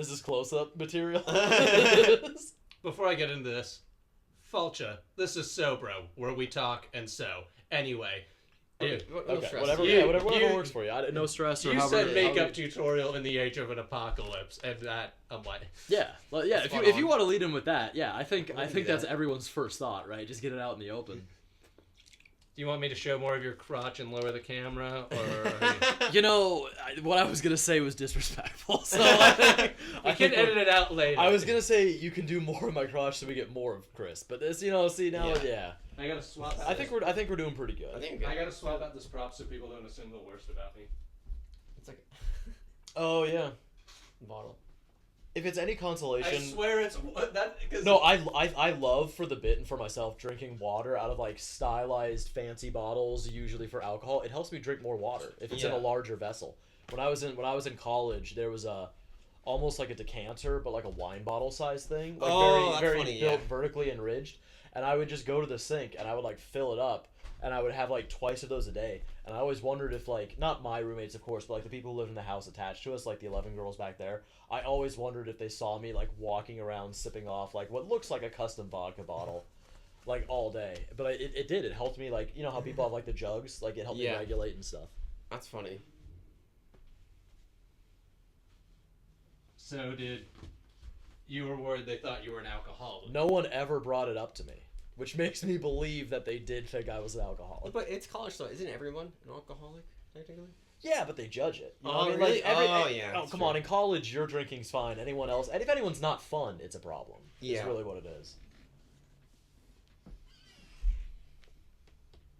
This is close-up material. Before I get into this, Fulcha, this is Sobro, where we talk and sew. Anyway, dude. Okay, whatever works for you. No stress or You however. said makeup tutorial in the age of an apocalypse, and that I'm like, yeah, well, yeah. If you want to lead in with that, yeah, I think that's everyone's first thought, right? Just get it out in the open. Do you want me to show more of your crotch and lower the camera, or what I was gonna say was disrespectful. So I can edit it out later. I was gonna say you can do more of my crotch so we get more of Chris, but this, yeah. I gotta swap. I think we're doing pretty good. I gotta swap out this prop so people don't assume the worst about me. It's like. Oh yeah. Bottle. If it's any consolation, I swear it's that. No, I love for the bit and for myself drinking water out of like stylized fancy bottles, usually for alcohol. It helps me drink more water if it's in a larger vessel. When I was in college, there was almost like a decanter, but like a wine bottle size thing, like very funny, built vertically and ridged. And I would just go to the sink and I would like fill it up, and I would have like twice of those a day. And I always wondered if like, not my roommates of course, but like the people who lived in the house attached to us, like the 11 girls back there, I always wondered if they saw me like walking around sipping off like what looks like a custom vodka bottle like all day. But it did. It helped me, like, you know how people have like the jugs, like it helped me regulate and stuff. That's funny. So you were worried they thought you were an alcoholic? No one ever brought it up to me, which makes me believe that they did think I was an alcoholic. But it's college, though. Isn't everyone an alcoholic, technically? Yeah, but they judge it. You know what I mean? really? Like come on. In college, your drinking's fine. Anyone else, and if anyone's not fun, it's a problem. Yeah. It's really what it is.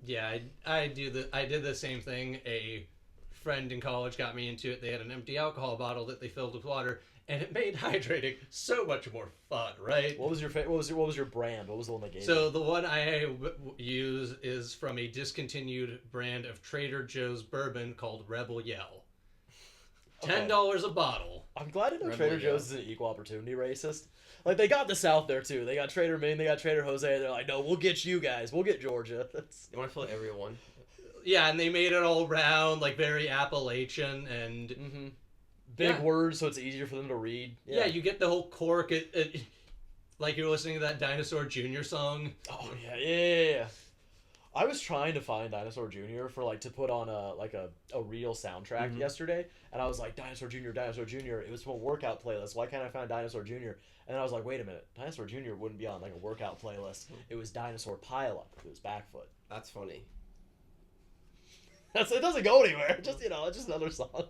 Yeah, I did the same thing. A friend in college got me into it. They had an empty alcohol bottle that they filled with water, and it made hydrating so much more fun, right? What was your brand? What was the one they gave you? So the one I use is from a discontinued brand of Trader Joe's bourbon called Rebel Yell. $10 a bottle. I'm glad to know Trader Joe's is an equal opportunity racist. Like, they got the South there too. They got Trader Ming, they got Trader Jose. They're like, no, we'll get you guys. We'll get Georgia. They want to fill everyone. Yeah, and they made it all round, like very Appalachian and big words, so it's easier for them to read. Yeah, you get the whole cork. It like you're listening to that Dinosaur Jr. song. Oh yeah. I was trying to find Dinosaur Jr. for like to put on a real soundtrack yesterday, and I was like, Dinosaur Jr. It was from a workout playlist. Why can't I find Dinosaur Jr.? And then I was like, wait a minute, Dinosaur Jr. wouldn't be on like a workout playlist. It was Dinosaur Pileup. It was Backfoot. That's funny. It doesn't go anywhere. Just it's just another song.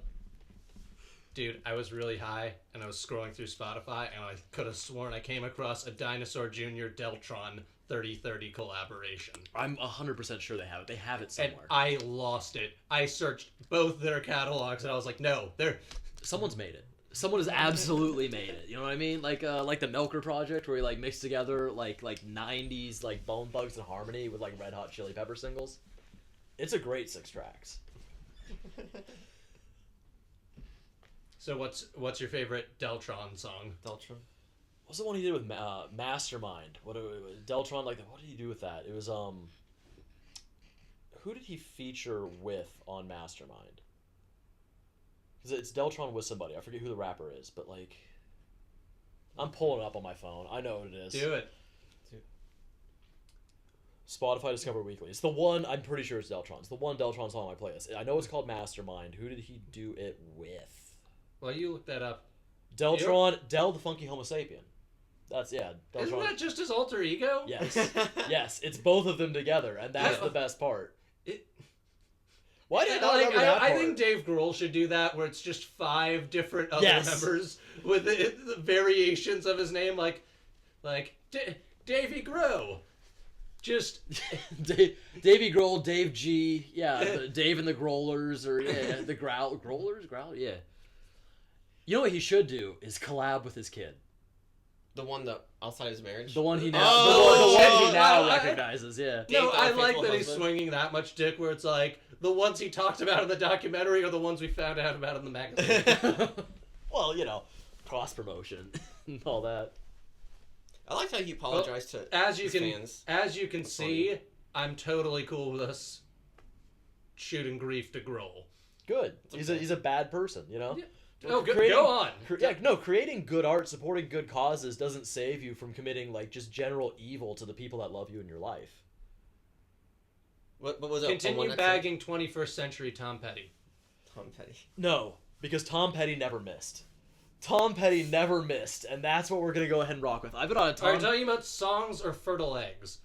Dude, I was really high, and I was scrolling through Spotify, and I could have sworn I came across a Dinosaur Jr. Deltron 3030 collaboration. I'm 100% sure they have it. They have it somewhere. And I lost it. I searched both their catalogs, and I was like, no, someone's made it. Someone has absolutely made it. You know what I mean? Like the Melker Project, where he like mixed together like 90s like Bone Thugs and Harmony with like Red Hot Chili Pepper singles. It's a great 6 tracks. So what's your favorite Deltron song? Deltron? What's the one he did with Mastermind? Deltron, like, what did he do with that? It was who did he feature with on Mastermind? Because it's Deltron with somebody. I forget who the rapper is, but like, I'm pulling it up on my phone. I know what it is. Do it. Spotify Discover Weekly. It's the one, I'm pretty sure it's Deltron. It's the one Deltron song on my playlist. I know it's called Mastermind. Who did he do it with? Well, you look that up. Deltron, Del the Funky Homo Sapien. That's, Deltron. Isn't that just his alter ego? Yes. Yes, it's both of them together, and that's the best part. Why did I remember that part? I think Dave Grohl should do that, where it's just 5 different other members with the variations of his name, like Davey Grohl. Just Davey Grohl, Dave G, Dave and the Growlers, or the Growlers, yeah. You know what he should do is collab with his kid. The one that outside his marriage. The one he now, recognizes. Yeah. No, I like that he's swinging that much dick. Where it's like the ones he talked about in the documentary are the ones we found out about in the magazine. Well, cross promotion and all that. I like how you apologize to fans. As you can see, I'm totally cool with us shooting grief to Grohl. Good. He's a bad person, Yeah. Go on. Creating good art, supporting good causes doesn't save you from committing like just general evil to the people that love you in your life. What was it? Continue bagging 21st century Tom Petty. Tom Petty. No, because Tom Petty never missed. Tom Petty never missed, and that's what we're gonna go ahead and rock with. I've been on a Tom. Are you talking about songs or fertile eggs?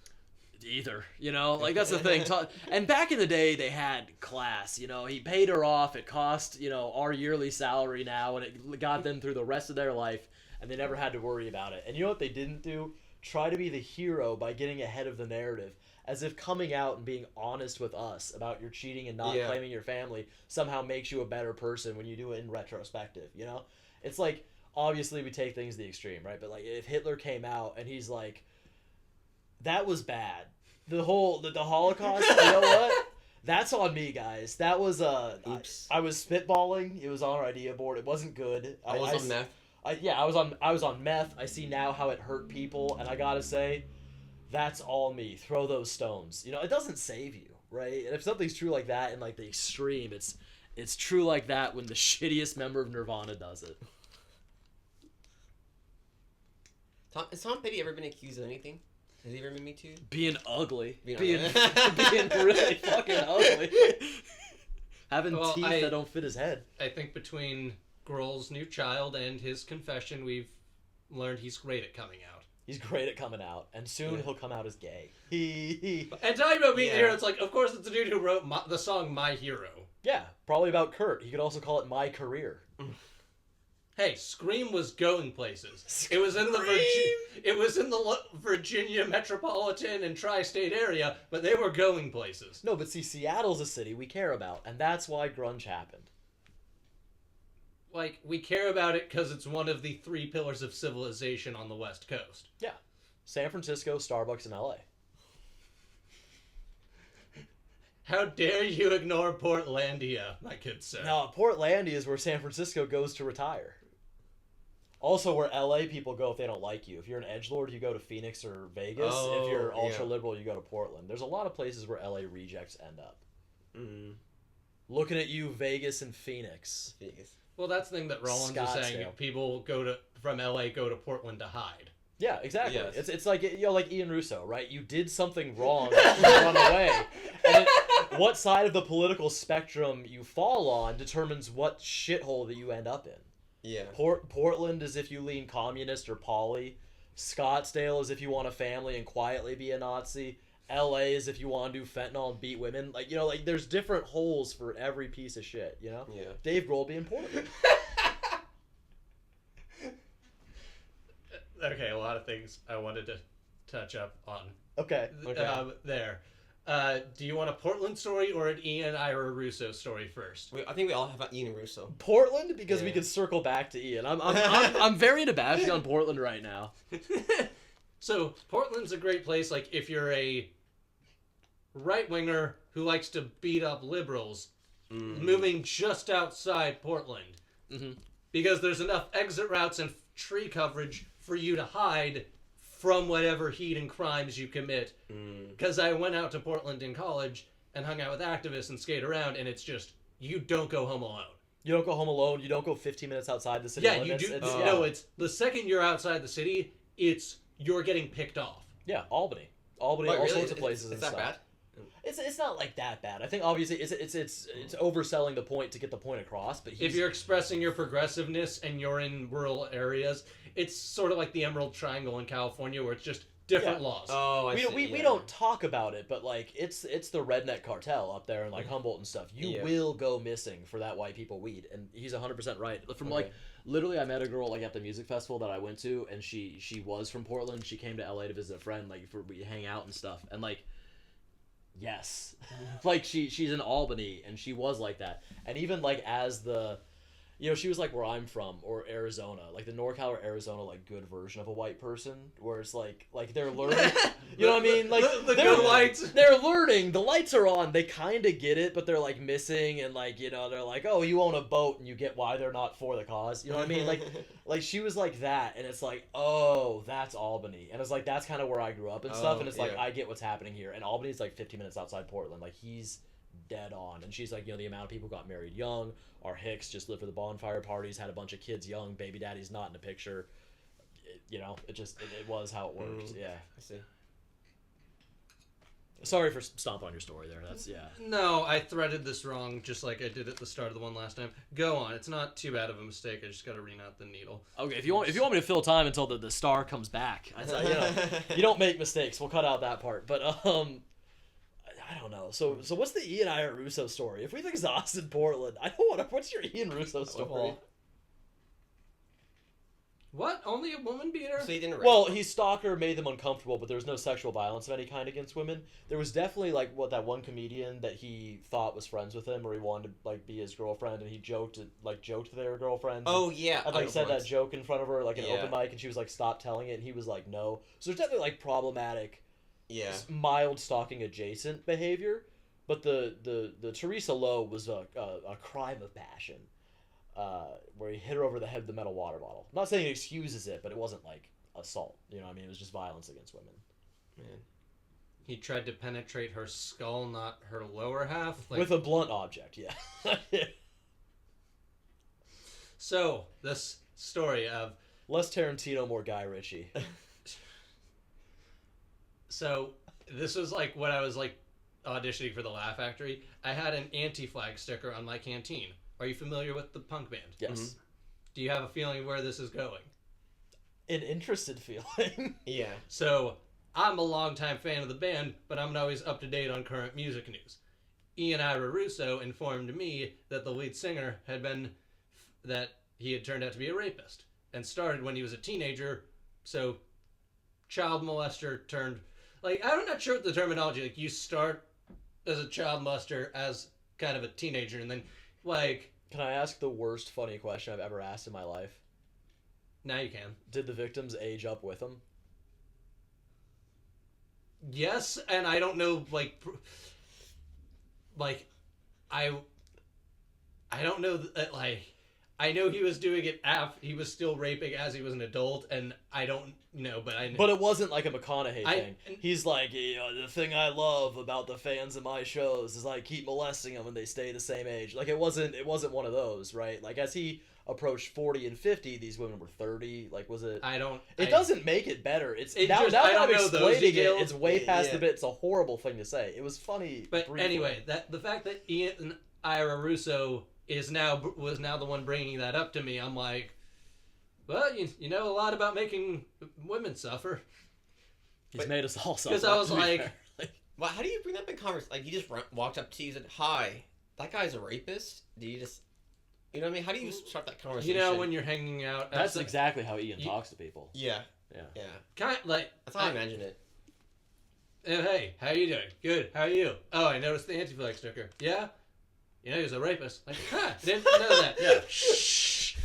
Either, like that's the thing. And back in the day, they had class. He paid her off. It cost our yearly salary now, and it got them through the rest of their life, and they never had to worry about it. And you know what they didn't do? Try to be the hero by getting ahead of the narrative, as if coming out and being honest with us about your cheating and not claiming your family somehow makes you a better person when you do it in retrospective. It's like, obviously we take things to the extreme, right? But like if Hitler came out and he's like, that was bad. The Holocaust, you know what? That's on me, guys. That was Oops. I was spitballing. It was on our idea board. It wasn't good. I was on meth. I was on meth. I see now how it hurt people, and I gotta say, that's all me. Throw those stones. It doesn't save you, right? And if something's true like that in like the extreme, it's true like that when the shittiest member of Nirvana does it. Has Tom Petty ever been accused of anything? Has he ever been Me Too? Being ugly. Being really fucking ugly. Having teeth that don't fit his head. I think between Grohl's new child and his confession, we've learned he's great at coming out. He's great at coming out, and soon he'll come out as gay. And talking about being a hero, it's like, of course, it's the dude who wrote the song "My Hero." Yeah, probably about Kurt. He could also call it "My Career." Hey, Scream was going places. It was in the Virginia metropolitan and tri-state area, but they were going places. No, but see, Seattle's a city we care about, and that's why grunge happened. Like, we care about it because it's one of the 3 pillars of civilization on the West Coast. Yeah. San Francisco, Starbucks, and LA. How dare you ignore Portlandia, my good sir. No, Portlandia is where San Francisco goes to retire. Also where LA people go if they don't like you. If you're an edgelord, you go to Phoenix or Vegas. If you're ultra-liberal, you go to Portland. There's a lot of places where LA rejects end up. Mm. Looking at you, Vegas and Phoenix. Well, that's the thing that Rollins is saying. People from LA go to Portland to hide. Yeah, exactly. Yes. It's like like Ian Russo, right? You did something wrong, you run away. And what side of the political spectrum you fall on determines what shithole that you end up in. Yeah. Portland is if you lean communist or poly. Scottsdale is if you want a family and quietly be a Nazi. LA is if you want to do fentanyl and beat women. Like, there's different holes for every piece of shit, Yeah. Dave Grohl being Portland. Okay, a lot of things I wanted to touch up on. Okay. There. Do you want a Portland story or an Ian Ira Russo story first? I think we all have Ian Russo. Portland, because we can circle back to Ian. I'm very into bashing on Portland right now. So Portland's a great place. Like if you're a right winger who likes to beat up liberals, moving just outside Portland, because there's enough exit routes and tree coverage for you to hide from whatever heat and crimes you commit. Because I went out to Portland in college and hung out with activists and skate around, and it's just, you don't go home alone. You don't go home alone. You don't go 15 minutes outside the city limits. You do. No, it's the second you're outside the city, you're getting picked off. Yeah, Albany, all sorts of places. Is that bad? It's not like that bad. I think obviously it's overselling the point to get the point across. But if you're expressing your progressiveness and you're in rural areas, it's sort of like the Emerald Triangle in California, where it's just different laws. Oh, we don't talk about it, but like it's the redneck cartel up there in like Humboldt and stuff. You will go missing for that white people weed, and he's 100% right. From like literally, I met a girl like at the music festival that I went to, and she was from Portland. She came to LA to visit a friend, like we hang out and stuff, and like. Yes. Like she's in Albany and she was like that. And even like as the she was like where I'm from or Arizona, like the NorCal or Arizona like good version of a white person where it's like they're learning. You know what I mean? Like the good lights. They're learning. The lights are on. They kind of get it, but they're like missing and like they're like, "Oh, you own a boat," and you get why they're not for the cause. You know what I mean? Like she was like that, and it's like, "Oh, that's Albany." And it's like that's kind of where I grew up and stuff, and it's like I get what's happening here. And Albany's like 15 minutes outside Portland. Like he's dead on. And she's like, the amount of people got married young. Our Hicks just lived for the bonfire parties, had a bunch of kids young. Baby daddy's not in the picture. It was how it worked. Yeah. I see. Sorry for stomping on your story there. That's No, I threaded this wrong, just like I did at the start of the one last time. Go on. It's not too bad of a mistake. I just got to renut the needle. Okay, if you want me to fill time until the star comes back, you don't make mistakes. We'll cut out that part. But I don't know. So what's the Ian Russo story? If we think Austin Portland, I don't want to. What's your Ian Russo story? What? Only a woman beater? So he didn't. Well, he stalked her, made them uncomfortable, but there was no sexual violence of any kind against women. There was definitely that one comedian that he thought was friends with him, or he wanted to be his girlfriend, and he joked to their girlfriend. Oh yeah, and said that joke in front of her an open mic, and she was like, "Stop telling it," and he was like, "No." So there's definitely problematic, mild stalking adjacent behavior, but the Teresa Lowe was a crime of passion. Where he hit her over the head with the metal water bottle. I'm not saying it excuses it, but it wasn't assault. You know what I mean? It was just violence against women. Man. He tried to penetrate her skull, not her lower half. With a blunt object, yeah. So, this story of... Less Tarantino, more Guy Ritchie. So, this was when I was auditioning for the Laugh Factory. I had an anti-flag sticker on my canteen. Are you familiar with the punk band? Yes. Mm-hmm. Do you have a feeling where this is going? An interested feeling. Yeah. So, I'm a longtime fan of the band, but I'm not always up to date on current music news. Ian Russo informed me that the lead singer that he had turned out to be a rapist, and started when he was a teenager, so child molester turned... I'm not sure what the terminology, you start as a child molester as kind of a teenager, and then... Can I ask the worst funny question I've ever asked in my life? Now you can. Did the victims age up with them? Yes, and I don't know, I don't know, I know he was doing it he was still raping as he was an adult, and I don't know, but I know. But it wasn't like a McConaughey thing. He's like, the thing I love about the fans of my shows is I keep molesting them and they stay the same age. It wasn't one of those, right? As he approached 40 and 50, these women were 30. Was it? It doesn't make it better. It's now that I'm explaining it, it's way past the bit. It's a horrible thing to say. It was funny. But briefly. Anyway, the fact that Ian Russo was now the one bringing that up to me, I'm like, well, you know a lot about making women suffer. He's made us all suffer. Because I was well, how do you bring that up in conversation? He just walked up to you and said, "Hi, that guy's a rapist." Do you just, you know what I mean? How do you start that conversation? When you're hanging out. That's exactly how Ian talks to people. Yeah. Yeah. Kind of that's how I imagine it. Hey, how you doing? Good. How are you? Oh, I noticed the anti-flag sticker. Yeah. He was a rapist. Didn't know that. Yeah. Shh.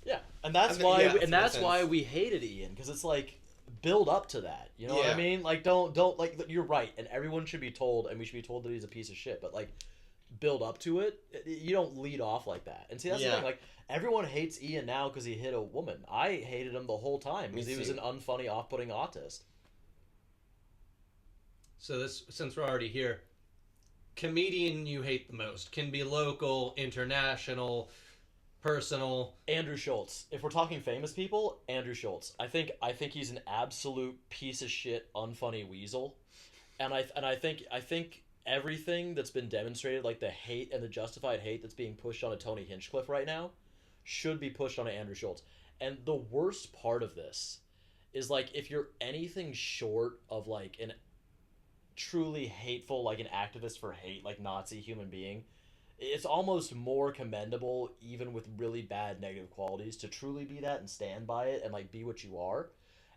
Yeah, and that's why we hated Ian, because it's build up to that. You know what I mean? Don't you're right, and everyone should be told, and we should be told that he's a piece of shit. But build up to it. You don't lead off like that. And see, that's the thing. Everyone hates Ian now because he hit a woman. I hated him the whole time because he was an unfunny, off-putting autist. So since we're already here. Comedian you hate the most can be local, international, personal. Andrew Schultz. If we're talking famous people, Andrew Schultz. I think he's an absolute piece of shit, unfunny weasel, and I think everything that's been demonstrated, the hate and the justified hate that's being pushed on a Tony Hinchcliffe right now, should be pushed on a Andrew Schultz. And the worst part of this is if you're anything short of an truly hateful, an activist for hate, Nazi human being, it's almost more commendable, even with really bad negative qualities, to truly be that and stand by it and be what you are.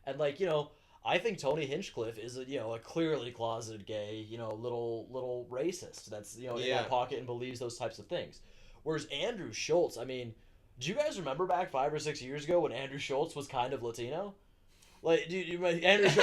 And I think Tony Hinchcliffe is a clearly closeted gay, little racist that's in that pocket and believes those types of things. Whereas Andrew Schultz, do you guys remember back 5 or 6 years ago when Andrew Schultz was kind of Latino? Like, dude, Andrew.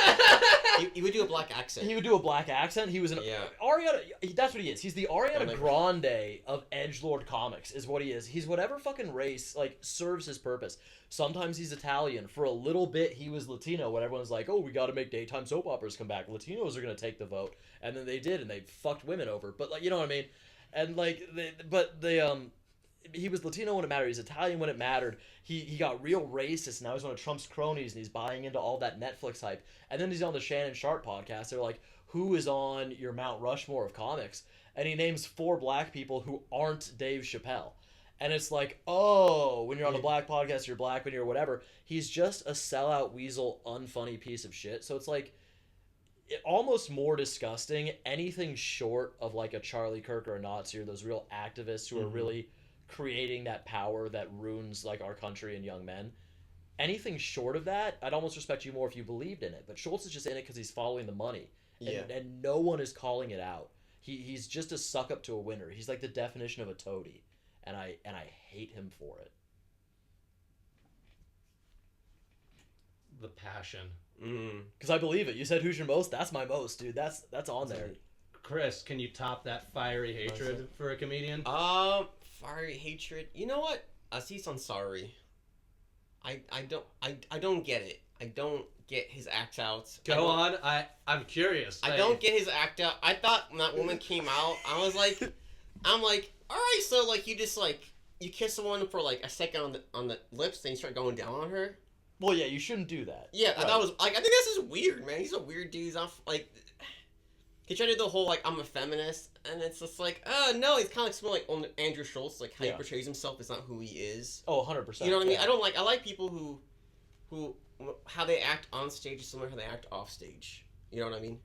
He would do a black accent. He would do a black accent. He was an Ariana. That's what he is. He's the Ariana Grande of edgelord comics. Is what he is. He's whatever fucking race like serves his purpose. Sometimes he's Italian. For a little bit, he was Latino. When everyone's like, "Oh, we got to make daytime soap operas come back. Latinos are gonna take the vote," and then they did, and they fucked women over. But like, you know what I mean? And like, he was Latino when it mattered. He's Italian when it mattered. He got real racist. Now he's one of Trump's cronies, and he's buying into all that Netflix hype. And then he's on the Shannon Sharp podcast. They're like, who is on your Mount Rushmore of comics? And he names 4 black people who aren't Dave Chappelle. And it's like, oh, when you're on a black podcast, you're black. When you're whatever. He's just a sellout weasel, unfunny piece of shit. So it's like, almost more disgusting. Anything short of like a Charlie Kirk or a Nazi or those real activists who are really creating that power that ruins like our country and young men. Anything short of that, I'd almost respect you more if you believed in it. But Schultz is just in it because he's following the money, and no one is calling it out. He's just a suck up to a winner. He's like the definition of a toady, and I hate him for it. The passion. Because I believe it. You said who's your most? That's my most, dude. That's on there. Chris, can you top that fiery hatred for a comedian? Fiery hatred. You know what? Aziz Ansari. I don't get it. I don't get his act out. Go on. I'm curious. I don't get his act out. I thought when that woman came out, I'm like, all right, so like you just like you kiss someone for like a second on the lips, then you start going down on her. Well, yeah, you shouldn't do that. Yeah, right. I thought it was like I think this is weird, man. He's a weird dude. He's not like he tried to do the whole like I'm a feminist, and it's just like no, he's kind of like similar like on Andrew Schultz, like how he portrays himself is not who he is. Oh, 100%. You know what I mean? I like people who how they act on stage is similar to how they act off stage. You know what I mean?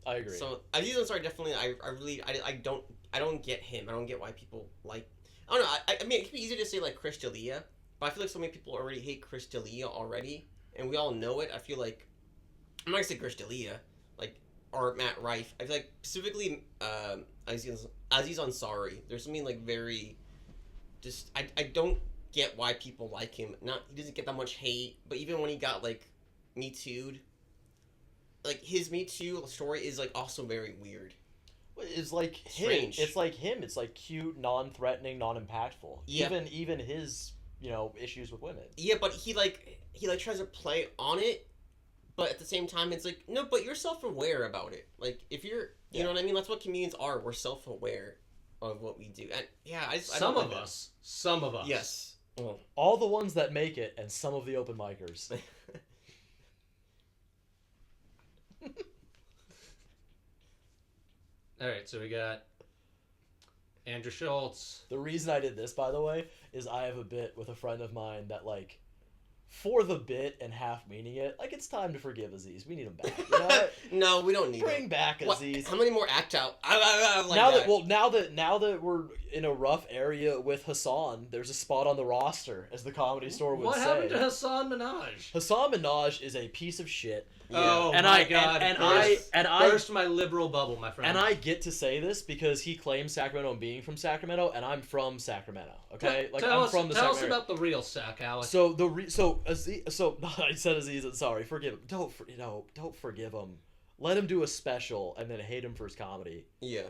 I agree. So Aziz Ansari definitely. I don't get him. I don't get why people like. I don't know. I mean, it could be easy to say like Chris D'Elia, but I feel like so many people already hate Chris D'Elia already, and we all know it. I feel like I'm not gonna say Chris D'Elia, like or Matt Rife. I feel like specifically Aziz Ansari. There's something like very, just I don't get why people like him. He doesn't get that much hate, but even when he got like Me Too'd, like his Me Too story is like also very weird. It's like strange. It's like him. It's like cute, non-threatening, non-impactful. Yeah. Even his issues with women. Yeah, but he tries to play on it, but at the same time it's like no, but you're self-aware about it. Like if you're, you know what I mean. That's what comedians are. We're self-aware of what we do. And yeah, Some of us. Yes. Well, all the ones that make it, and some of the open micers. All right, so we got Andrew Schultz. The reason I did this, by the way, is I have a bit with a friend of mine that, like, for the bit and half meaning it, like, it's time to forgive Aziz. We need him back. You know? No, we don't need Bring back Aziz. How many more act out? Now that we're in a rough area with Hassan, there's a spot on the roster, as the Comedy Store would say. What happened to Hassan Minaj? Hassan Minaj is a piece of shit. Yeah. Oh and my God! I burst my liberal bubble, my friend. And I get to say this because he claims Sacramento and being from Sacramento, and I'm from Sacramento. Okay, tell us about the real Sac, Alec. So I said Aziz. Sorry, forgive him. Don't forgive him. Let him do a special and then hate him for his comedy. Yeah.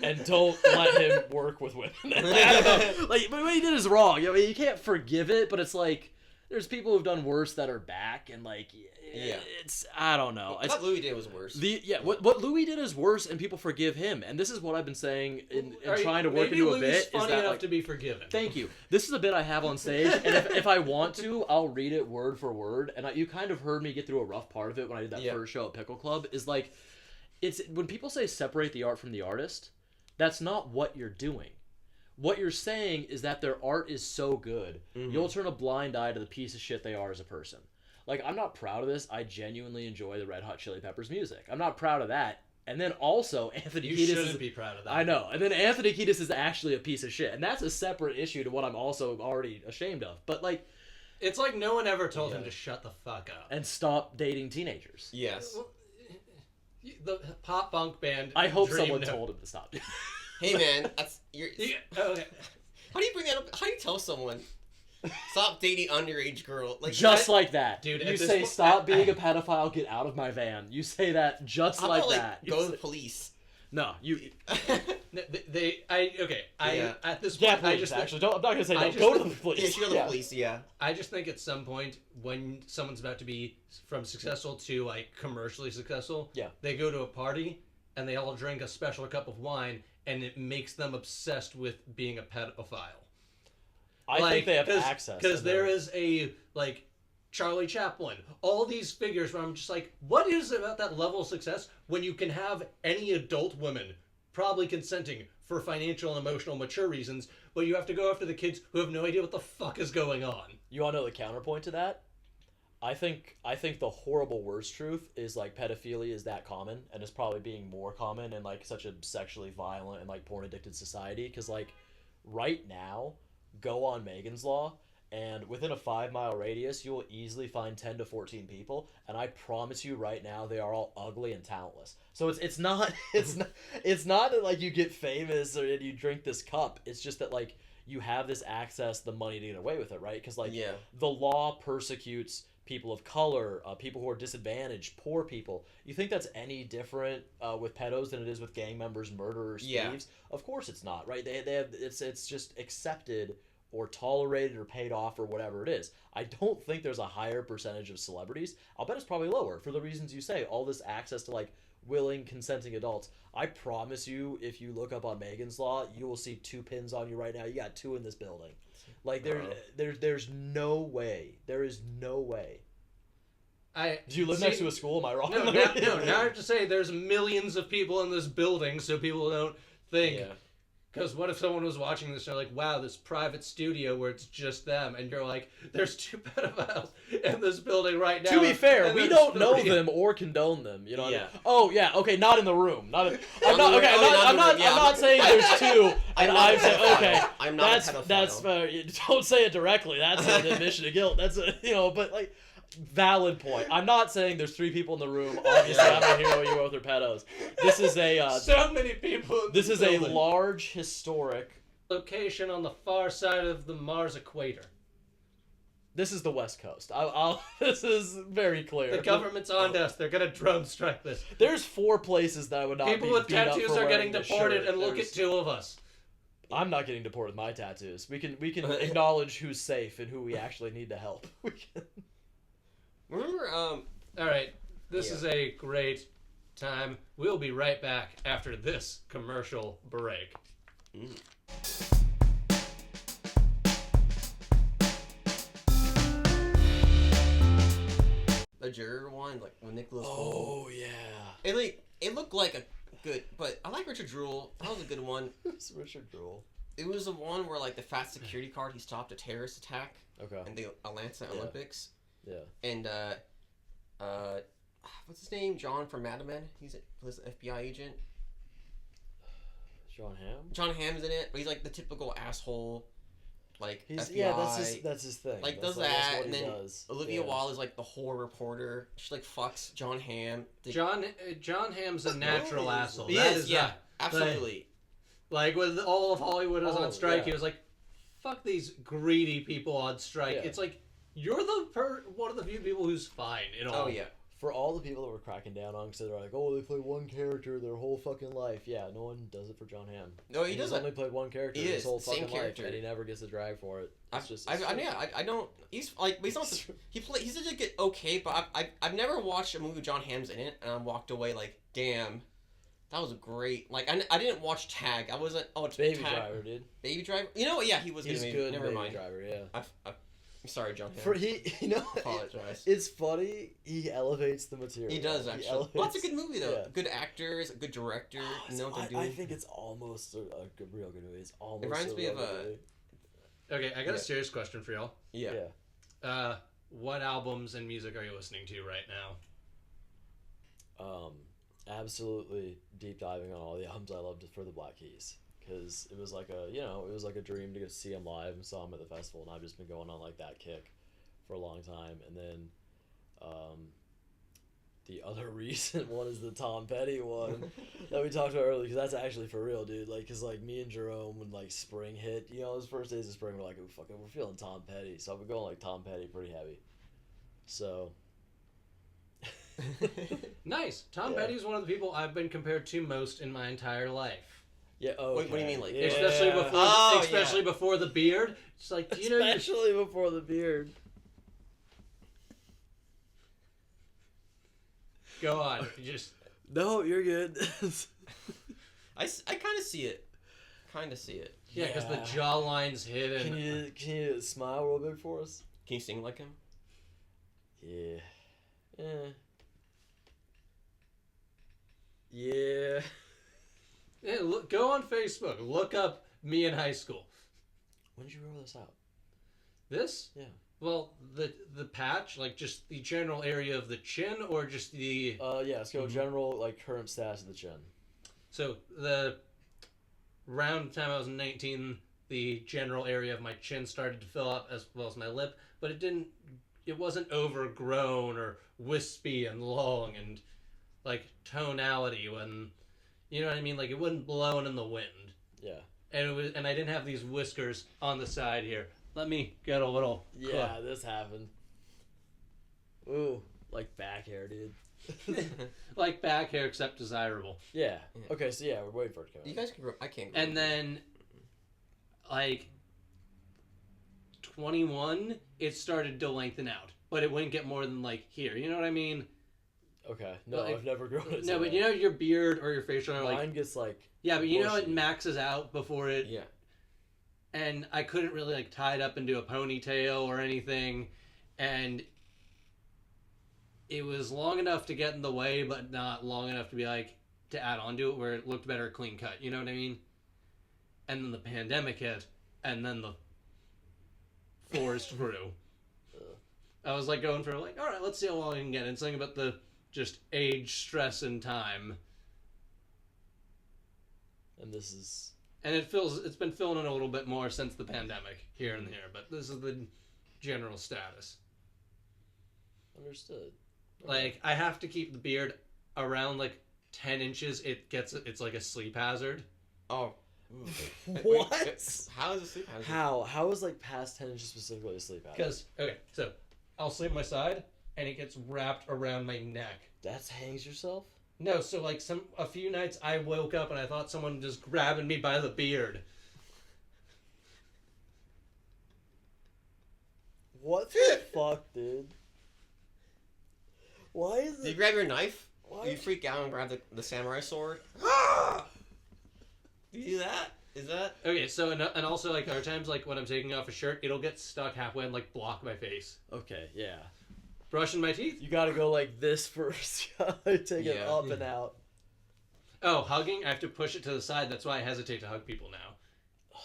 and don't let him work with women. But what he did is wrong. I mean, you can't forgive it, but it's like there's people who've done worse that are back, and like. Yeah, it's I don't know. What Louis did was worse. What Louis did is worse, and people forgive him. And this is what I've been saying in trying to work into a bit. Funny is that, enough to be forgiven. Thank you. This is a bit I have on stage, and if I want to, I'll read it word for word. And you kind of heard me get through a rough part of it when I did that first show at Pickle Club. Is like, it's when people say separate the art from the artist, that's not what you're doing. What you're saying is that their art is so good, you'll turn a blind eye to the piece of shit they are as a person. Like, I'm not proud of this. I genuinely enjoy the Red Hot Chili Peppers music. I'm not proud of that. And then also, Anthony Kiedis... You shouldn't be proud of that. I know. And then Anthony Kiedis is actually a piece of shit. And that's a separate issue to what I'm also already ashamed of. But, like... It's like no one ever told him to shut the fuck up. And stop dating teenagers. Yes. The pop punk band... I hope someone told him to stop. Hey, man. That's... Okay. How do you bring that up? How do you tell someone... Stop dating underage girl. Like Just like that. Dude, You at this say, po- stop being a pedophile, get out of my van. You say that just how like about, that. Go to the police. No, you... I at this Yeah, point, please, I just actually. Don't, I'm not going to say I no. just Go to think- the police. Yeah, she go to the police. Yeah. I just think at some point when someone's about to be from successful to like commercially successful, Yeah. they go to a party and they all drink a special cup of wine, and it makes them obsessed with being a pedophile. I think they have access. Because and there they're- is a like Charlie Chaplin, all these figures where I'm just like, what is it about that level of success when you can have any adult women probably consenting for financial and emotional mature reasons, but you have to go after the kids who have no idea what the fuck is going on. You want to know the counterpoint to that? I think the horrible worst truth is like pedophilia is that common, and it's probably being more common in like such a sexually violent and like porn addicted society. Because like right now, go on Megan's Law, and within a 5-mile radius, you will easily find 10 to 14 people, and I promise you right now, they are all ugly and talentless. So it's not that like you get famous or you drink this cup. It's just that like you have this access, the money to get away with it, right? Because like the law persecutes people of color, people who are disadvantaged, poor people. You think that's any different with pedos than it is with gang members, murderers, thieves? Of course it's not, right? They have it's just accepted or tolerated or paid off or whatever it is. I don't think there's a higher percentage of celebrities. I'll bet it's probably lower for the reasons you say. All this access to like willing, consenting adults. I promise you, if you look up on Megan's Law, you will see 2 pins on you right now. You got 2 in this building. Like there's no way. There is no way. Do you live next to a school? Am I wrong? No, now I have to say there's millions of people in this building, so people don't think. Yeah. Because what if someone was watching this and they're like, wow, this private studio where it's just them, and you're like, there's 2 pedophiles in this building right now. To be fair, and we there's don't know 3. them or condone them. You know what I Yeah. mean? Oh yeah, okay, not in the room. Not in, I'm Not not in the okay. room. I'm not saying there's 2, and I'm not a I'm saying pedophile. okay. I'm not a That's pedophile. don't say it directly. That's an admission of guilt. That's a, but like. Valid point. I'm not saying there's 3 people in the room. Obviously, I'm not here you both are pedos. This is a so many people. This is a large historic location on the far side of the Mars equator. This is the West Coast. This is very clear. The government's on us. They're gonna drone strike this. There's 4 places that I would not People be with beat up tattoos for are wearing getting this deported, shirt. and look at 2 of us. I'm not getting deported with my tattoos. We can acknowledge who's safe and who we actually need to help. We can... Remember, All right, this is a great time. We'll be right back after this commercial break. the juror one, like with Nicholas Oh Hoult. yeah. It looked like a good, but I like Richard Jewell. That was a good one. It's Richard Jewell. It was the one where like the fast security guard, he stopped a terrorist attack Okay. in the Atlanta Olympics. Yeah. And what's his name? John from Mad Men. He's an FBI agent. John Hamm. John Hamm's in it, but he's like the typical asshole, like He's FBI. that's his thing. Like that's does that, what and he then does. Olivia Yeah. Wilde is like the whole reporter. She like fucks John Hamm. John Hamm's a natural asshole. He That is, yeah, not- absolutely. Like when all of Hollywood was Oh, on strike, yeah. he was like, "Fuck these greedy people on strike." Yeah. It's like you're one of the few people who's fine in all. Oh yeah. For all the people that were cracking down on, because they're like, oh, they play one character their whole fucking life. Yeah, no one does it for John Hamm. No, he He's doesn't. only played one character He his is, whole same fucking character. life, and he never gets a drag for it. It's just. I don't. He's like, but he's not. He did like get okay, but I've never watched a movie with John Hamm's in it, and I walked away like, damn, that was great. Like I didn't watch Tag. I wasn't. Oh, it's Baby Tag. Driver, dude. Baby Driver. You know what? Yeah, he was He's gonna good. Never Baby mind. Driver, yeah. I'm sorry, John Hamm. For he, I apologize. it's funny. He elevates the material. He does actually. elevates- Well, it's a good movie though. yeah. Good actors, a good director. Know what they're doing. I think it's almost a good, real good movie. It's almost. It reminds a me real of good a- movie. Okay, I got Yeah. a serious question for y'all. Yeah. What albums and music are you listening to right now? Absolutely deep diving on all the albums I loved for the Black Keys, because it was like a dream to go see them live and saw them at the festival, and I've just been going on like that kick for a long time. And then The other recent one is the Tom Petty one that we talked about earlier, because that's actually for real, dude. Like, cause like me and Jerome, when like spring hit, you know, those first days of spring, we're like, oh, fucking, we're feeling Tom Petty, so I've been going like Tom Petty pretty heavy. So. Nice. Tom Yeah. Petty is one of the people I've been compared to most in my entire life. Yeah. Oh. What do you mean, like- yeah. Especially before the beard. It's like, do you know? Especially before the beard. Go on. You just. No, you're good. I kind of see it. Kind of see it. Yeah, because the jawline's hidden. Can you smile real big for us? Can you sing like him? Yeah. Yeah. Yeah, go on Facebook. Look up me in high school. When did you roll this out? This? Yeah. Well, the patch, like just the general area of the chin, or just the. Yeah. Let's go general like current status of the chin. So the around the time I was 19, the general area of my chin started to fill up as well as my lip, but it didn't. It wasn't overgrown or wispy and long and like tonality when, you know what I mean? Like it wasn't blowing in the wind. Yeah. And I didn't have these whiskers on the side here. Let me get a little. Yeah, this happened. Ooh, like back hair, dude. Like back hair, except desirable. Yeah. Okay, so yeah, we're waiting for it to come out. You guys can grow. I can't grow. And then, like, 21, it started to lengthen out, but it wouldn't get more than like here. You know what I mean? Okay. No, Like, I've never grown it. No, so but you know your beard or your facial hair, mine like gets like. yeah, but you know it bushy. maxes out before it. Yeah. And I couldn't really like tie it up into a ponytail or anything, and it was long enough to get in the way, but not long enough to be like to add on to it where it looked better clean cut. You know what I mean? And then the pandemic hit, and then the forest grew. I was like going for like, all right, let's see how long I can get. And something about the just age, stress, and time. And this is. And it's been filling in a little bit more since the pandemic here and there, but this is the general status. Understood. Like, I have to keep the beard around like 10 inches. It's like a sleep hazard. Oh. What? How is it sleep hazard? How is like past 10 inches specifically a sleep hazard? Because, okay, so I'll sleep on my side and it gets wrapped around my neck. That's hangs yourself? No, so like a few nights I woke up and I thought someone just grabbing me by the beard. What the fuck, dude? Why is Do you it? grab your knife? Why? Do you freak out and grab the samurai sword? Do you do that? Is that? Okay, so and also like there are times like when I'm taking off a shirt, it'll get stuck halfway and like block my face. Okay, yeah. Brushing my teeth? You gotta go like this first. Take it Yeah. up and out. Oh, hugging? I have to push it to the side. That's why I hesitate to hug people now.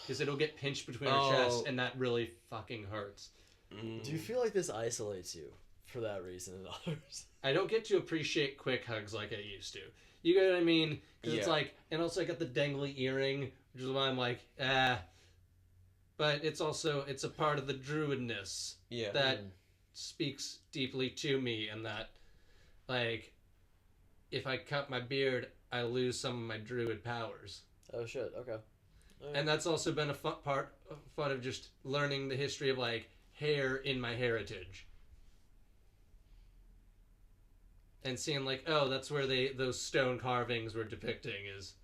Because it'll get pinched between our chests, and that really fucking hurts. Do you feel like this isolates you for that reason and others? I don't get to appreciate quick hugs like I used to. You get what I mean? Because it's Yeah. like, and also I got the dangly earring, which is why I'm like, But it's also, it's a part of the druidness Yeah. that speaks deeply to me, and that, like, if I cut my beard, I lose some of my druid powers. Oh shit. Okay. Alright. And that's also been a fun of just learning the history of like hair in my heritage. And seeing like, oh, that's where those stone carvings were depicting is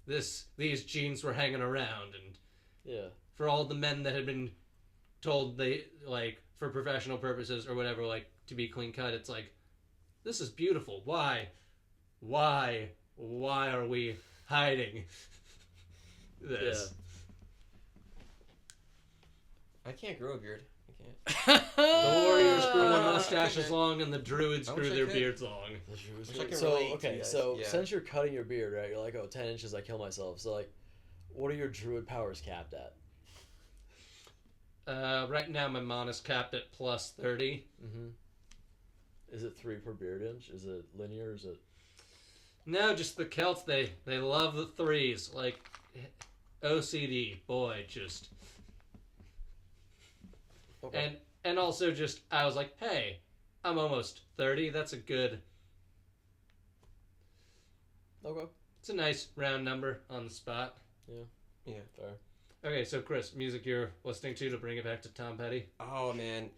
these genes were hanging around, and Yeah. for all the men that had been told they like for professional purposes or whatever, like to be clean cut, it's like, this is beautiful. Why are we hiding this? I can't grow a beard. I can't. The warriors grew their I mustaches couldn't. long, and the druids I grew wish I their could. beards long. Wish I could So relate to okay, you guys. so Yeah. since you're cutting your beard, right? You're like, oh, 10 inches, I kill myself. So like, what are your druid powers capped at? Right now, my mon is capped at plus 30. Mm-hmm. Is it 3 per beard inch? Is it linear? Or is it? No, just the Celts. They love the threes. Like OCD, boy, just. Okay. And also just I was like, hey, I'm almost 30. That's a good Okay. It's a nice round number on the spot. Yeah. Fair. Okay, so Chris, music you're listening to bring it back to Tom Petty. Oh man,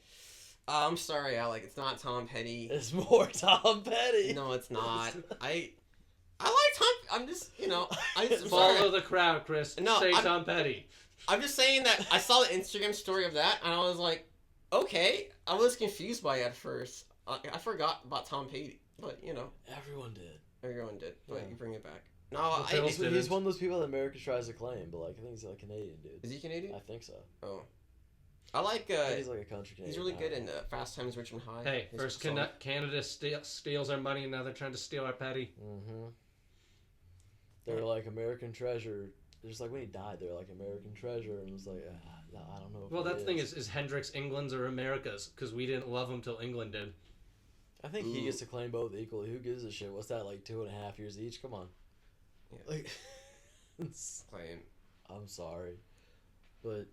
I'm sorry, Alec. It's not Tom Petty. It's more Tom Petty. No, it's not. I like Tom. I'm just I'm Follow sorry. the crowd, Chris. No, Say Tom Petty. I'm just saying that I saw the Instagram story of that and I was like, okay. I was confused by it at first. I forgot about Tom Petty, but Everyone did. everyone did. But Yeah. you bring it back. No, The Beatles He's, didn't. he's one of those people that America tries to claim, but like I think he's like Canadian dude. is he Canadian? I think so. Oh, I like. I think he's like a country Canadian. He's really good guy. in Fast Times at Ridgemont High. Hey, His first song. Canada steals our money, and now they're trying to steal our Petty. Mm-hmm. They're like American treasure. Just like when he died, they're like American treasure, and it's like, no, I don't know. If Well, he that's the thing is Hendrix England's or America's? Because we didn't love him till England did. I think he gets to claim both equally. Who gives a shit? What's that, like 2.5 years each? Come on. Yeah. Like, Claim. I'm sorry, but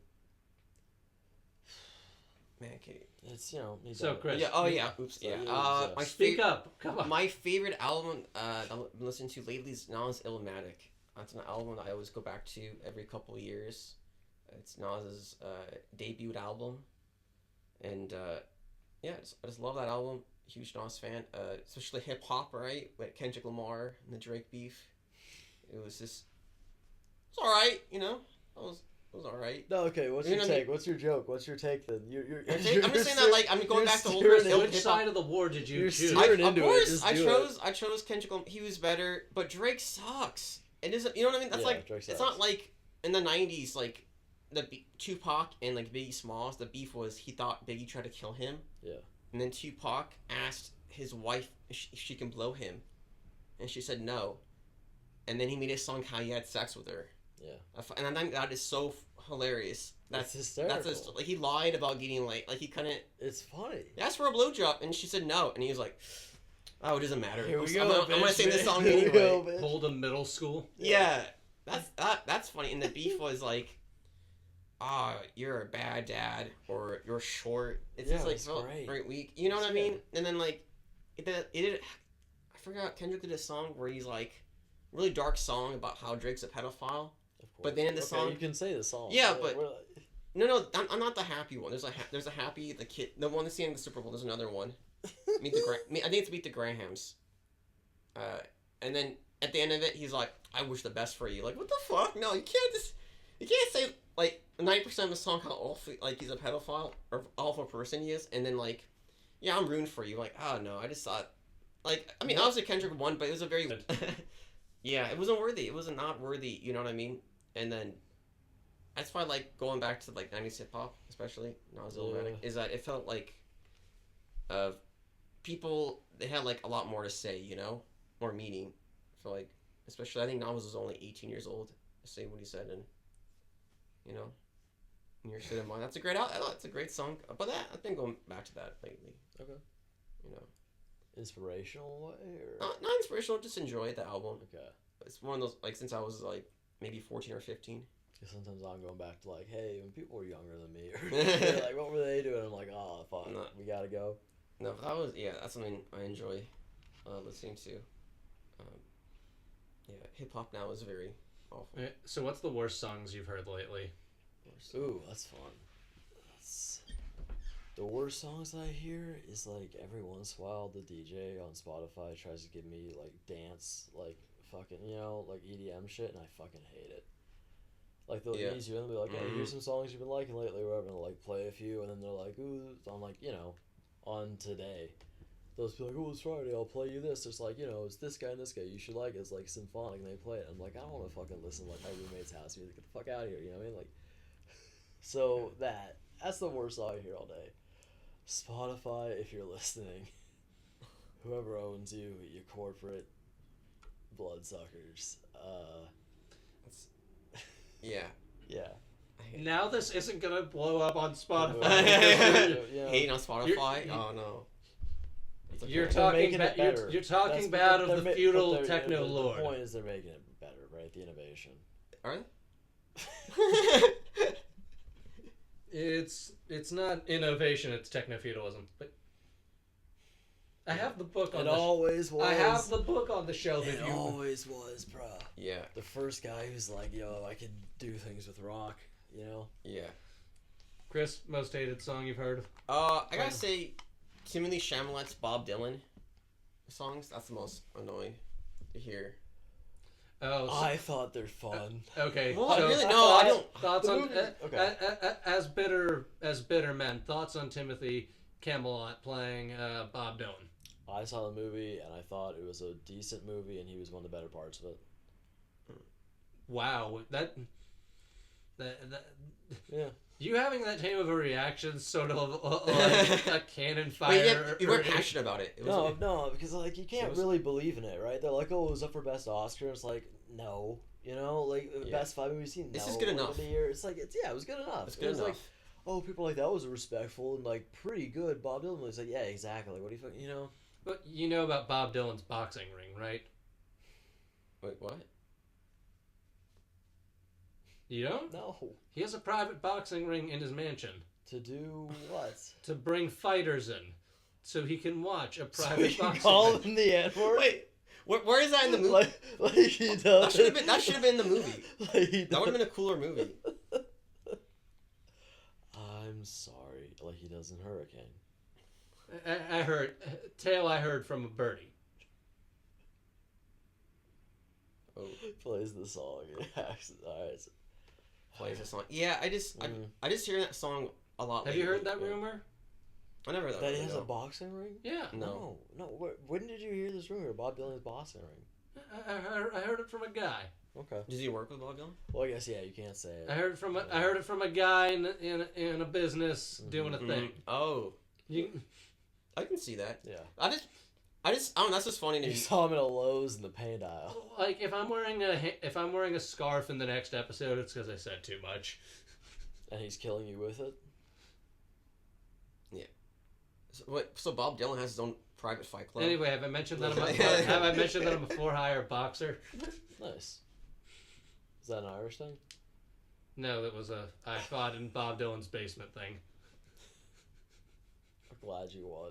Man, Katie. it's he So, died. Chris. Yeah. Oh yeah. Oops. So, Yeah. yeah, My Speak up. Come on. My favorite album that I've been listening to lately is Nas Illmatic. It's an album that I always go back to every couple of years. It's Nas's debut album, and yeah, I just love that album. Huge Nas fan, especially hip hop, right? With Kendrick Lamar and the Drake beef. It was just, it's all right, It was all right. No, okay. What's You your know what I take? What's your joke? What's your take then? You're I'm just saying that, like, I'm going back to old steering Chris- Which side of the war did you You're choose? steering- Of into it, course, just I do chose Kendrick Lamar. He was better, but Drake sucks. It isn't. You know what I mean? That's Yeah, like Drake it's sucks. not like in the '90s, like Tupac and like Biggie Smalls. The beef was he thought Biggie tried to kill him. Yeah. And then Tupac asked his wife if she can blow him, and she said no. And then he made a song how he had sex with her. Yeah. And I think that is so hilarious. That's hysterical. That's like he lied about getting like he couldn't. It's funny. He asked for a blowjob, and she said no, and he was like, "Oh, it doesn't matter. Here we I'm go. gonna sing this song Here we anyway." go, bitch. Hold a middle school. Yeah, that's funny. And the beef was like, you're a bad dad, or you're short. It's just like it's felt great. very weak. You know what I It's mean? good. And then like, it did. I forgot Kendrick did a song where he's like, really dark song about how Drake's a pedophile. Of course. But then in the Okay, song- you can say the song. Yeah, We're- but- we're like- No, I'm not the happy one. There's a happy the one that's in the Super Bowl. There's another one. I think it's Meet the Grahams. And then at the end of it, he's like, "I wish the best for you." Like, what the fuck? No, you can't say like 90% of the song how awful like he's a pedophile or awful person he is, and then like, yeah, I'm rooting for you. Like, oh no, I just thought, like, I mean, Yeah. obviously Kendrick won, but it was a very, yeah, it wasn't worthy. It was not worthy. You know what I mean? And then. That's why I like going back to like 90s hip hop, especially Nas Illmatic, is that it felt like people they had like a lot more to say, more meaning. For like, especially I think Nas was only 18 years old to say what he said, and in your state of mind, that's a great that's a great song. But that I've been going back to that lately. Okay. Inspirational way or Not inspirational, just enjoy the album. okay. It's one of those like since I was like maybe 14 or 15. Because sometimes I'm going back to like, hey, when people were younger than me, or they're like, what were they doing? I'm like, oh, fuck, No. we gotta go. No, that's something I enjoy listening to. Hip hop now is very awful. So what's the worst songs you've heard lately? Ooh, that's fun. The worst songs I hear is like every once in a while the DJ on Spotify tries to give me like dance, like fucking, like EDM shit, and I fucking hate it. Like they'll Yeah. easier, they'll be like, hey, here's some songs you've been liking lately, or whatever, and they'll like play a few, and then they're like, ooh, on like, on today. They'll just be like, oh, it's Friday, I'll play you this. It's like, it's this guy and this guy, you should like it. It's like symphonic, and they play it. I'm like, I don't want to fucking listen to like my roommate's house music. Get the fuck out of here, you know what I mean? Like, so that's the worst song I hear all day. Spotify, if you're listening, whoever owns you, you corporate bloodsuckers. Yeah. Yeah. Now this isn't gonna blow up on Yeah. Spotify. Hating on Spotify? You're- Oh no. It's okay. You're They're talking making it bad. You're, better. you're talking That's- bad but of they're the ma- feudal but they're- techno the lord. point is they're making it better, right? The innovation. Are they? It's not innovation. It's techno feudalism. But I have the book on It the always was. I have the book on the shelf. It If you always was, bro. Yeah. The first guy who's like, yo, I could do things with rock, you know? Yeah. Chris, most hated song you've heard? I gotta say, Timothy Chalamet's Bob Dylan songs. That's the most annoying to hear. Oh, so, I thought they're fun. okay. What? So Really? No, I don't. Thoughts The on movie- okay. as bitter men. Thoughts on Timothy Camelot playing Bob Dylan? I saw the movie and I thought it was a decent movie and he was one of the better parts of it. Wow, that Yeah. you having that type of a reaction, sort of like a cannon fire. But yeah, you or- were passionate about it. It was No, because like you can't was- really believe in it, right? They're like, oh, it was up for best Oscar. It's like, no, you know, like Yeah. best 5 movies seen. This no, is good enough. of the year. It's like it was good enough. It's It good was enough. like, oh, people are like that was a respectful and like pretty good Bob Dylan was like, yeah, exactly. What do you fucking, you know? But you know about Bob Dylan's boxing ring, right? Wait, what? You don't? No, He has a private boxing ring in his mansion to do what? to bring fighters in, so he can watch a So private you can boxing call ring. him the N word. Wait, where is that in the movie? like he does. That should have been in the movie. Like he That would have does. been a cooler movie. I'm sorry, like he does in Hurricane. I heard I heard from a birdie. Oh, Plays the song. Yeah, alright. plays a song. Yeah, I just hear that song a lot. Have you lately. heard that yeah. rumor? I never heard that. That he really, has a no. boxing ring? Yeah. No. No. When did you hear this rumor? Bob Dylan's boxing ring. I heard it from a guy. Okay. Does he work with Bob Dylan? Well, I guess yeah, you can't say it. I heard it from a guy in a business doing a thing. Oh, You, I can see that. Yeah. I just, I don't know. That's just funny to You me. saw him in a Lowe's in the paint aisle. like if I'm wearing a scarf in the next episode, it's because I said too much. And he's killing you with it? So Bob Dylan has his own private fight club. Anyway, have I mentioned that I'm a for-hire boxer? Nice. Is that an Irish thing? No, that was I fought in Bob Dylan's basement thing. I'm glad you won.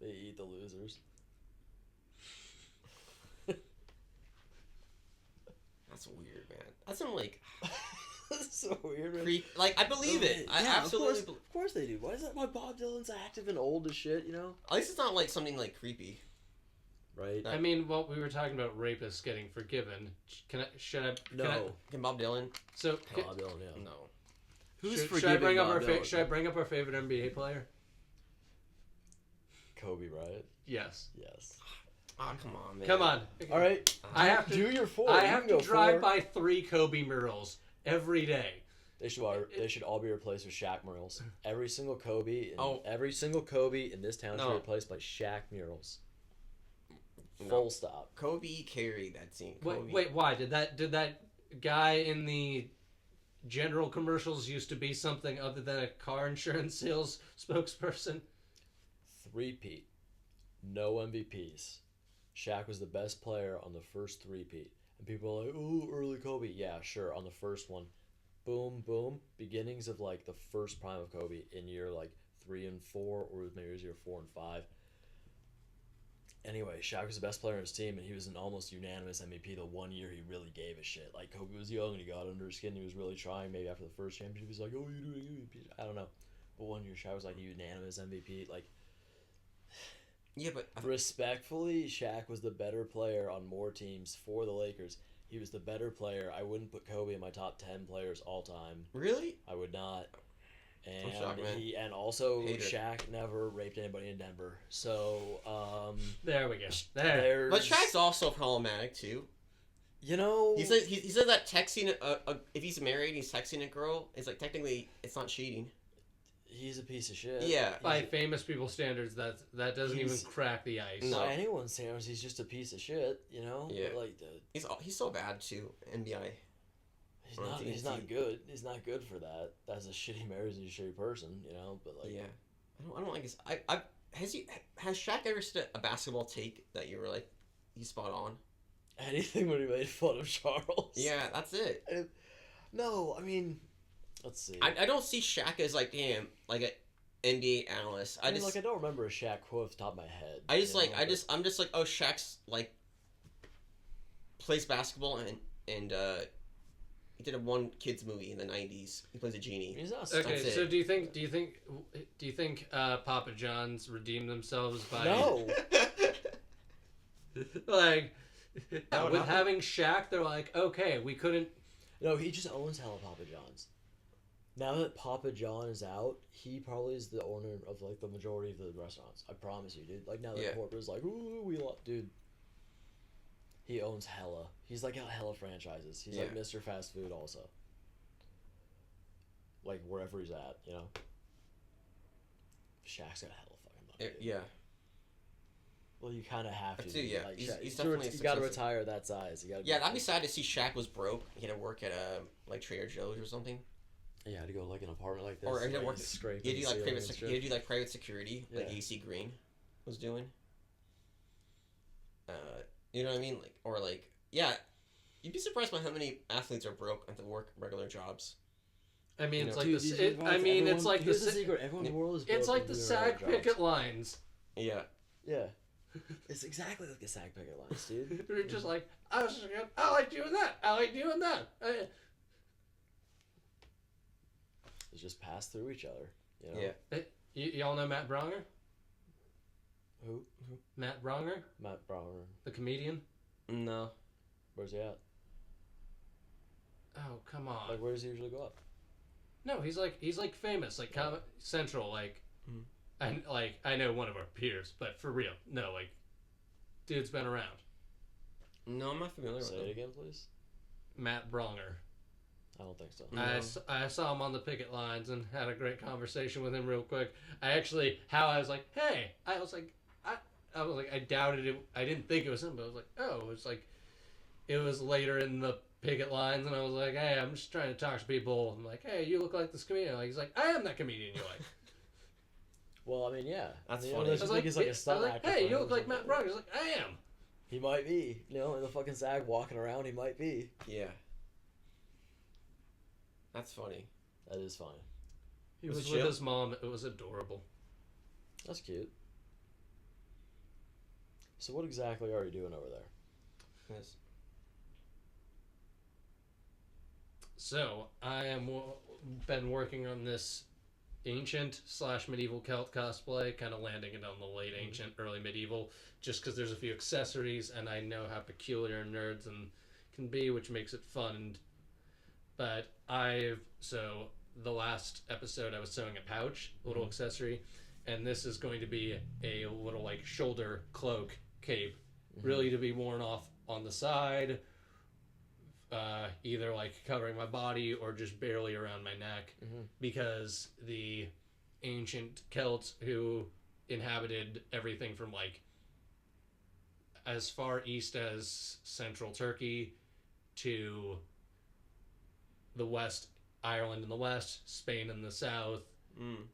They eat the losers. That's weird, man. That's some like That's so weird, man. creep. Like I believe it. I Yeah, absolutely. Of course they do. Why is that why Bob Dylan's active and old as shit, you know? At least it's not like something like creepy. Right? I mean, well, we were talking about rapists getting forgiven. Should I? No. Can Bob Dylan? So Bob Dylan, yeah. No. should I bring up should I bring up our favorite NBA player? Kobe, right? Yes. Yes. Oh, come on, man. Come on. All right. I have to do your four. I You have can to go drive 4. by 3 Kobe murals every day. They should all be replaced with Shaq murals. Every single Kobe in this town should No. be replaced by Shaq murals. No. Full stop. Kobe carried that scene. Kobe. Wait, why did that guy in the general commercials used to be something other than a car insurance sales spokesperson? 3-peat. No MVPs. Shaq was the best player on the first 3-peat. And people are like, oh, early Kobe. Yeah, sure. On the first one. Boom, boom. Beginnings of like the first prime of Kobe in year like 3 and 4, or maybe it was year 4 and 5. Anyway, Shaq was the best player on his team, and he was an almost unanimous MVP the one year he really gave a shit. Like, Kobe was young, and he got under his skin, he was really trying. Maybe after the first championship, he was like, oh, you're doing MVP. I don't know. But one year, Shaq was like a unanimous MVP. Like, Yeah, but respectfully, Shaq was the better player on more teams for the Lakers. He was the better player. I wouldn't put Kobe in my top 10 players all time. really? I would not. And shocked, man. and also Hater. Shaq never raped anybody in Denver. So There we go. There. there's But Shaq's also problematic too. you know He said that texting if he's married, he's texting a girl. It's like technically it's not cheating. he's a piece of shit. Yeah. By famous people standards, that doesn't even He's- crack the ice. No. By anyone's standards, he's just a piece of shit. You know. Yeah. Like He's so bad too. NBA. he's not good. He's not good for that. That's a shitty marriage and a shitty person. You know. But like Yeah. I don't like his. Has Shaq ever said a basketball take that you were like, he's spot on? anything when he made fun of Charles. Yeah, that's it. No, I mean, let's see. I don't see Shaq as like damn like NBA analyst. I mean, like, I don't remember a Shaq quote off the top of my head. I'm just like, oh, Shaq's like plays basketball and he did a one kids movie in the 90s. He plays a genie. He's not. Okay, That's so it. do you think Papa John's redeemed themselves by No. like No, with not- having Shaq? They're like, okay, we couldn't. No, he just owns hella Papa John's. Now that Papa John is out, he probably is the owner of like the majority of the restaurants. I promise you, dude. Like now that Yeah. corporate's like, ooh, we love, dude. He owns hella. He's like got hella franchises. He's like Yeah. Mr. Fast Food also. Like wherever he's at, you know. Shaq's got hella fucking money. Dude. Yeah. Well, you kind of have to. I do, dude. yeah. Like, He's Shaq- definitely you got to successful. retire that size. You got. Yeah, I'd be sad to see Shaq was broke. He had to work at like Trader Joe's or something. Yeah, to go like an apartment like this. Or he had to like, work. scrape He had to do like the private. ceiling and He had to do like private security, like Yeah. AC Green was doing. You know what I mean? Like or like yeah, you'd be surprised by how many athletes are broke and to work regular jobs. I mean, You it's know, like Dude, the. these It, are I mean, it's everyone- like the. here's the secret. Everyone in the world is. It's broke like and the doing SAG regular jobs. picket lines. Yeah. Yeah. It's exactly like the SAG picket lines, dude. They're just like, I like doing that. I like doing that. It's just pass through each other. You know? Yeah. Y'all know Matt Bronger? Who? Matt Bronger, Matt Brower. the comedian. No. Where's he at? Oh come on. Like, where does he usually go up? No, he's like famous, like Central, like, Mhm. and like I know one of our peers, but for real, no, like, dude's been around. No, I'm not familiar Say with it him. again, please. Matt Bronger. I don't think so. No. I saw him on the picket lines and had a great conversation with him real quick. I was like, hey, I was like, I doubted it. I didn't think it was him, but I was like, oh, it's like, it was later in the picket lines, and I was like, hey, I'm just trying to talk to people. I'm like, hey, you look like this comedian. Like, he's like, I am that comedian you like. Well, I mean, yeah. That's I mean, funny. unless I you was think like, he's like a stunt actor. hey, for you him look or like Matt something. Bronger. He's like, I am. He might be. You know, in the fucking SAG walking around, he might be. Yeah. That's funny. That is fine. He Was was it with chill? his mom. It was adorable. That's cute. So what exactly are you doing over there? Yes. So I am been working on this ancient / medieval Celt cosplay, kind of landing it on the late ancient, early medieval, just because there's a few accessories and I know how peculiar nerds can be, which makes it fun. But the last episode I was sewing a pouch, a little accessory, and this is going to be a little like shoulder cloak cape, really to be worn off on the side. Either like covering my body or just barely around my neck, because the ancient Celts who inhabited everything from like as far east as central Turkey to the west, Ireland in the west, Spain in the south,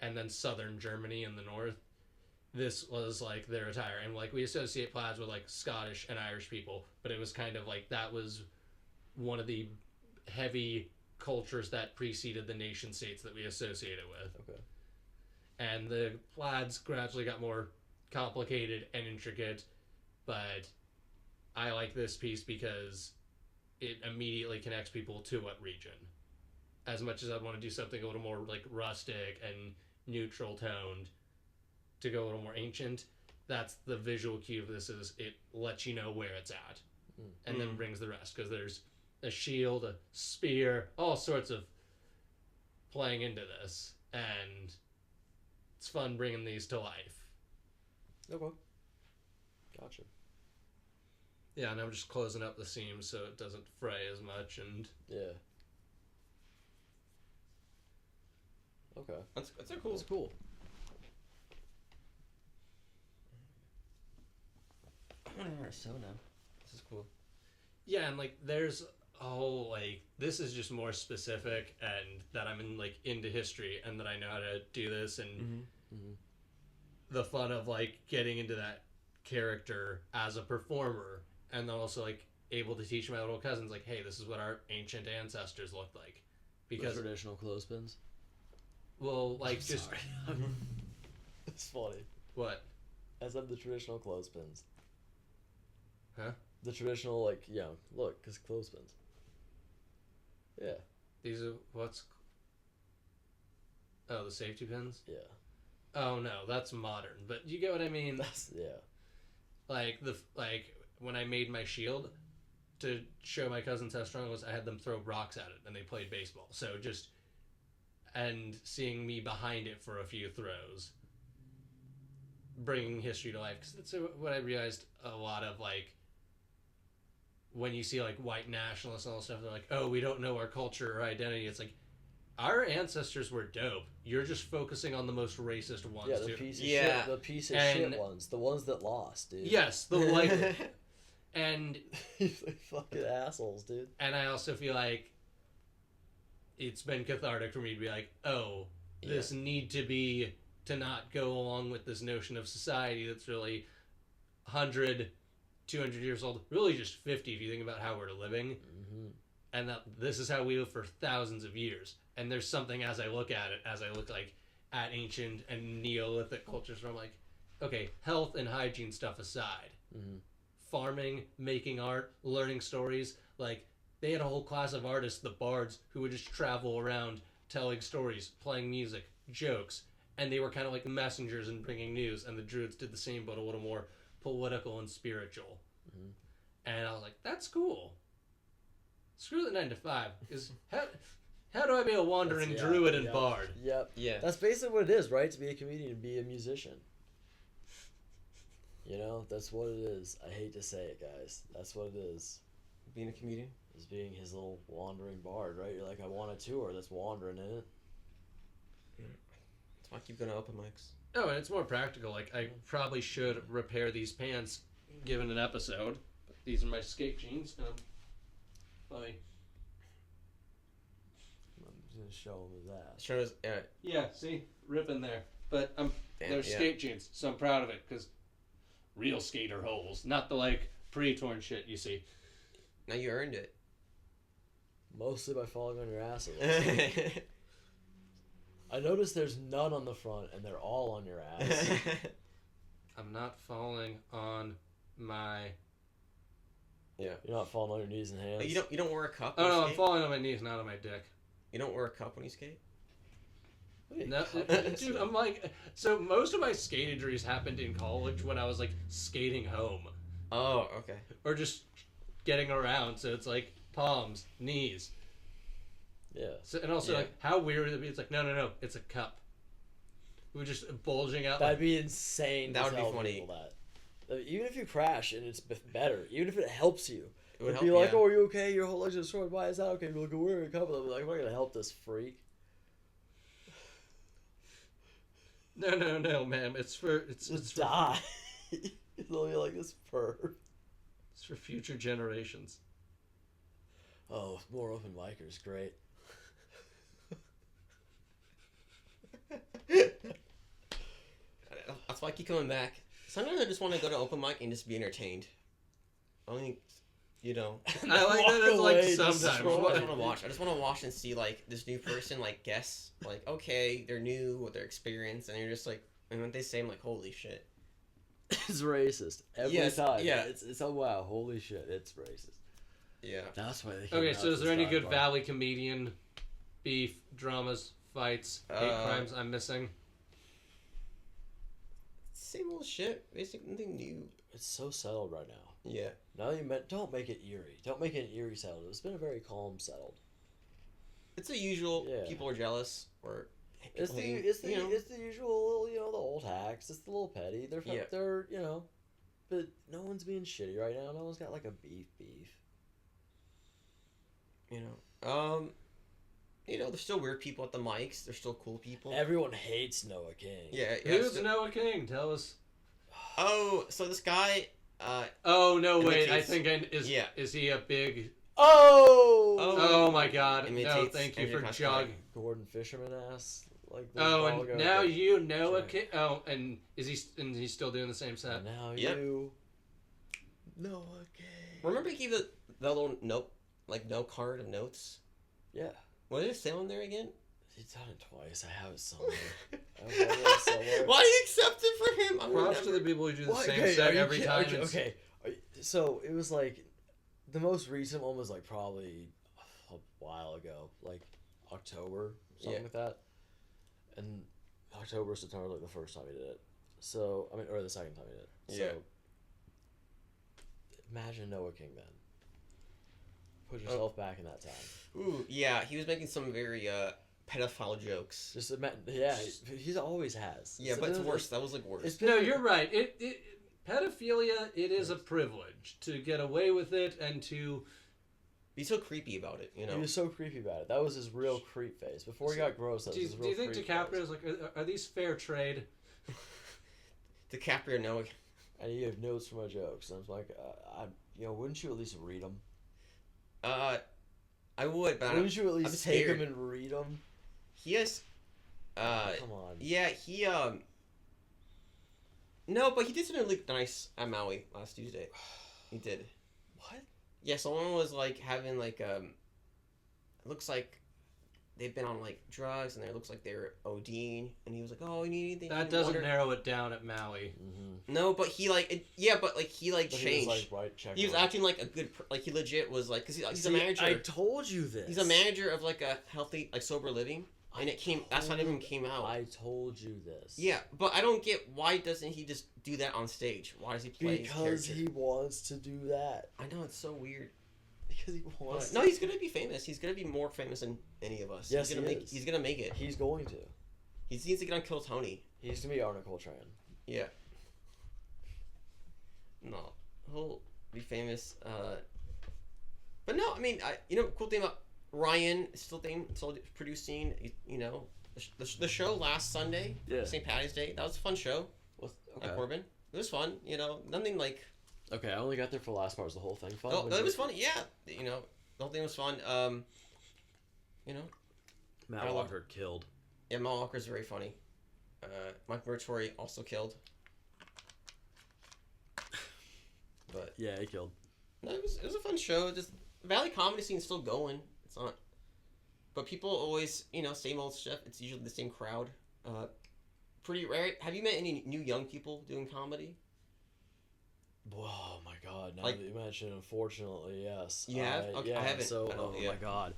and then southern Germany in the north. This was like their attire, and like we associate plaids with like Scottish and Irish people, but it was kind of like that was one of the heavy cultures that preceded the nation states that we associate it with. Okay. And the plaids gradually got more complicated and intricate, but I like this piece because it immediately connects people to what region. As much as I want to do something a little more like rustic and neutral toned to go a little more ancient, that's the visual cue of this, is it lets you know where it's at, and then brings the rest, because there's a shield, a spear, all sorts of playing into this, and it's fun bringing these to life. Okay. Gotcha. Yeah, and I'm just closing up the seams so it doesn't fray as much, and Yeah. Okay. That's a cool. That's cool. I don't know where to sew now. This is cool. yeah, and like there's a whole like this is just more specific, and that I'm in like into history and that I know how to do this, and the fun of like getting into that character as a performer, and then also like able to teach my little cousins like, hey, this is what our ancient ancestors looked like, The because traditional clothespins. well, like just Sorry. It's funny. What? As of the traditional clothespins. Huh? The traditional, like, look, because clothespins. Yeah. These are what's? Oh, the safety pins. Yeah. Oh no, that's modern. But you get what I mean. Yeah. Like when I made my shield to show my cousins how strong it was, I had them throw rocks at it, and they played baseball. So just and seeing me behind it for a few throws, bringing history to life. Because that's what I realized a lot of, like, when you see like white nationalists and all this stuff, they're like, oh, we don't know our culture or identity. It's like, our ancestors were dope. You're just focusing on the most racist ones. Yeah, the piece of shit. The piece of shit ones. The ones that lost, dude. Yes, the like, and like fucking assholes, dude. And I also feel like it's been cathartic for me to be like, oh, this need to not go along with this notion of society that's really 100, 200 years old, really just 50 if you think about how we're living, and that this is how we live for thousands of years. And there's something as I look at it, as I look like at ancient and Neolithic cultures, where I'm like, okay, health and hygiene stuff aside, farming, making art, learning stories, like they had a whole class of artists, the bards, who would just travel around telling stories, playing music, jokes, and they were kind of like messengers and bringing news, and the druids did the same, but a little more political and spiritual. And I was like, that's cool. Screw the 9 to 5, because how do I be a wandering druid and bard? Yep. Yeah. That's basically what it is, right? To be a comedian, to be a musician. You know, that's what it is. I hate to say it, guys. That's what it is. Being a comedian? Is being his little wandering bard, right? You're like, I want a tour that's wandering in it. That's why I keep going to open mics. Oh, and it's more practical. Like, I probably should repair these pants given an episode. But these are my skate jeans. Let me... I'm going to show him his ass. Show us, Yeah, see? Rip in there. But they're skate jeans, so I'm proud of it, because real skater holes. Not the, like, pre-torn shit you see. Now you earned it. Mostly by falling on your ass. I noticed there's none on the front, and they're all on your ass. I'm not falling on my... Yeah. You're not falling on your knees and hands. You don't wear a cup Oh, when you no, skate? I'm falling on my knees, not on my dick. You don't wear a cup when you skate? No, dude, I'm like... So most of my skate injuries happened in college when I was, like, skating home. Oh, okay. Or just getting around, so it's like palms, knees. Yeah. So, and also, like, how weird would it be? It's like, no, it's a cup. We're just bulging out. That'd be insane. That to would be tell funny. people that. Even if you crash and it's better, even if it helps you, It would it'd help, be like, yeah. oh, are you okay? Your whole leg's destroyed. Why is that okay? Be like, we're wearing a cup. They'll be like, I'm not gonna help this freak. No, ma'am. It's for Just die. They'll be like this perv. It's for future generations. Oh, more open micers, great. That's why I keep coming back. Sometimes I just want to go to open mic and just be entertained. I mean, you know. I like that. It's like away, just sometimes. I just scroll want to watch. I just want to watch and see like this new person like guess like okay they're new with their experience and you're just like and when they say I'm like holy shit. It's racist every Yes, time. yeah. It's oh wow, holy shit, it's racist. Yeah. That's why they. came Okay, out so is this there any time, good Mark. Valley comedian, beef, dramas, fights, hate crimes I'm missing? Same old shit. Basically nothing new. It's so settled right now. Yeah. Now you don't make it eerie. Don't make it an eerie settled. It's been a very calm settled. It's the usual. Yeah. People are jealous or. It's the people hate, it's the you know. it's the usual the old hacks. It's the little petty. They're but no one's being shitty right now. No one's got like a beef. You know, there's still weird people at the mics. There's still cool people. Everyone hates Noah King. Yeah. Who's so- Noah King? Tell us. Oh, so this guy. Oh no! Wait, I Imitates- think yeah. Is he a big? Oh. Oh my God! No, Imitates thank you Andrew for Cosplay. jog. Gordon Fisherman ass. Like the Oh, ball and guy. now you know a Sure. kid. Oh, and he's still doing the same set? And now Yep. you. Noah King. Remember he gave the little note, like note card of notes. Yeah. What did it say on there again? He's done it twice. I have it somewhere. I have it somewhere. Why do you accept it for him? I would Props to never- the people who do the What? same Okay, set are you every kid- time. Okay, okay. So it was like the most recent one was like probably a while ago, like October, something like that. And October, September, like the first time he did it. So I mean, or the second time he did it. Yeah. So imagine Noah King then. Put yourself back in that time. Ooh, yeah, he was making some very pedophile jokes. Just yeah, he always has. Yeah, So but it's it was- worse. That was like worse. It's been No, you're right. Pedophilia, it is a privilege to get away with it and to... Be so creepy about it, you know. He was so creepy about it. That was his real creep face. Before he got gross, that Do was you, his do real you think creep DiCaprio's face. like, are these fair trade? DiCaprio, Noah. And you have notes for my jokes. And I was like, wouldn't you at least read them? I would, but Wouldn't you at I'm least take scared. them and read them? He has. Come on. Yeah, he No, but he did something really nice at Maui last Tuesday. He did. What? Yeah, someone was like having like it looks like they've been on like drugs and it looks like they're ODing and he was like, "Oh, you need anything?" That doesn't narrow it down at Maui. Mm-hmm. No, but he like he like But changed. He was, like, right, He was acting like a good like he legit was like cuz he's See, a manager. I told you this. He's a manager of like a healthy like sober living and that's how it even came out. I told you this. Yeah, but I don't get why doesn't he just do that on stage? Why does he play his Because character? he wants to do that. I know it's so weird. Because he wants. No, he's gonna be famous. He's gonna be more famous than any of us. Yes, he's gonna he make. is. He's gonna make it. He's going to. He needs to get on Kill Tony. He's gonna be Arnold Coltrane. Yeah. No, he'll be famous. But no, I mean, cool thing about Ryan is still producing. You know, the show last Sunday, Yeah. St. Patty's Day. That was a fun show. At Corbin. It was fun. You know, nothing like. Okay, I only got there for the last part. Was the whole thing fun? Oh, it was fun. Yeah, you know, the whole thing was fun. You know, Matt I Walker killed. yeah, Matt Walker's very funny. Mike Murtori also killed. But Yeah, he killed. no, it was a fun show. Just the Valley comedy scene's still going. It's not, but people always same old stuff. It's usually the same crowd. Pretty rare. Have you met any new young people doing comedy? Oh my god! Now Like- that you mention, unfortunately, yes. You have? Okay, yeah, I haven't. So, I don't- oh yeah. my god,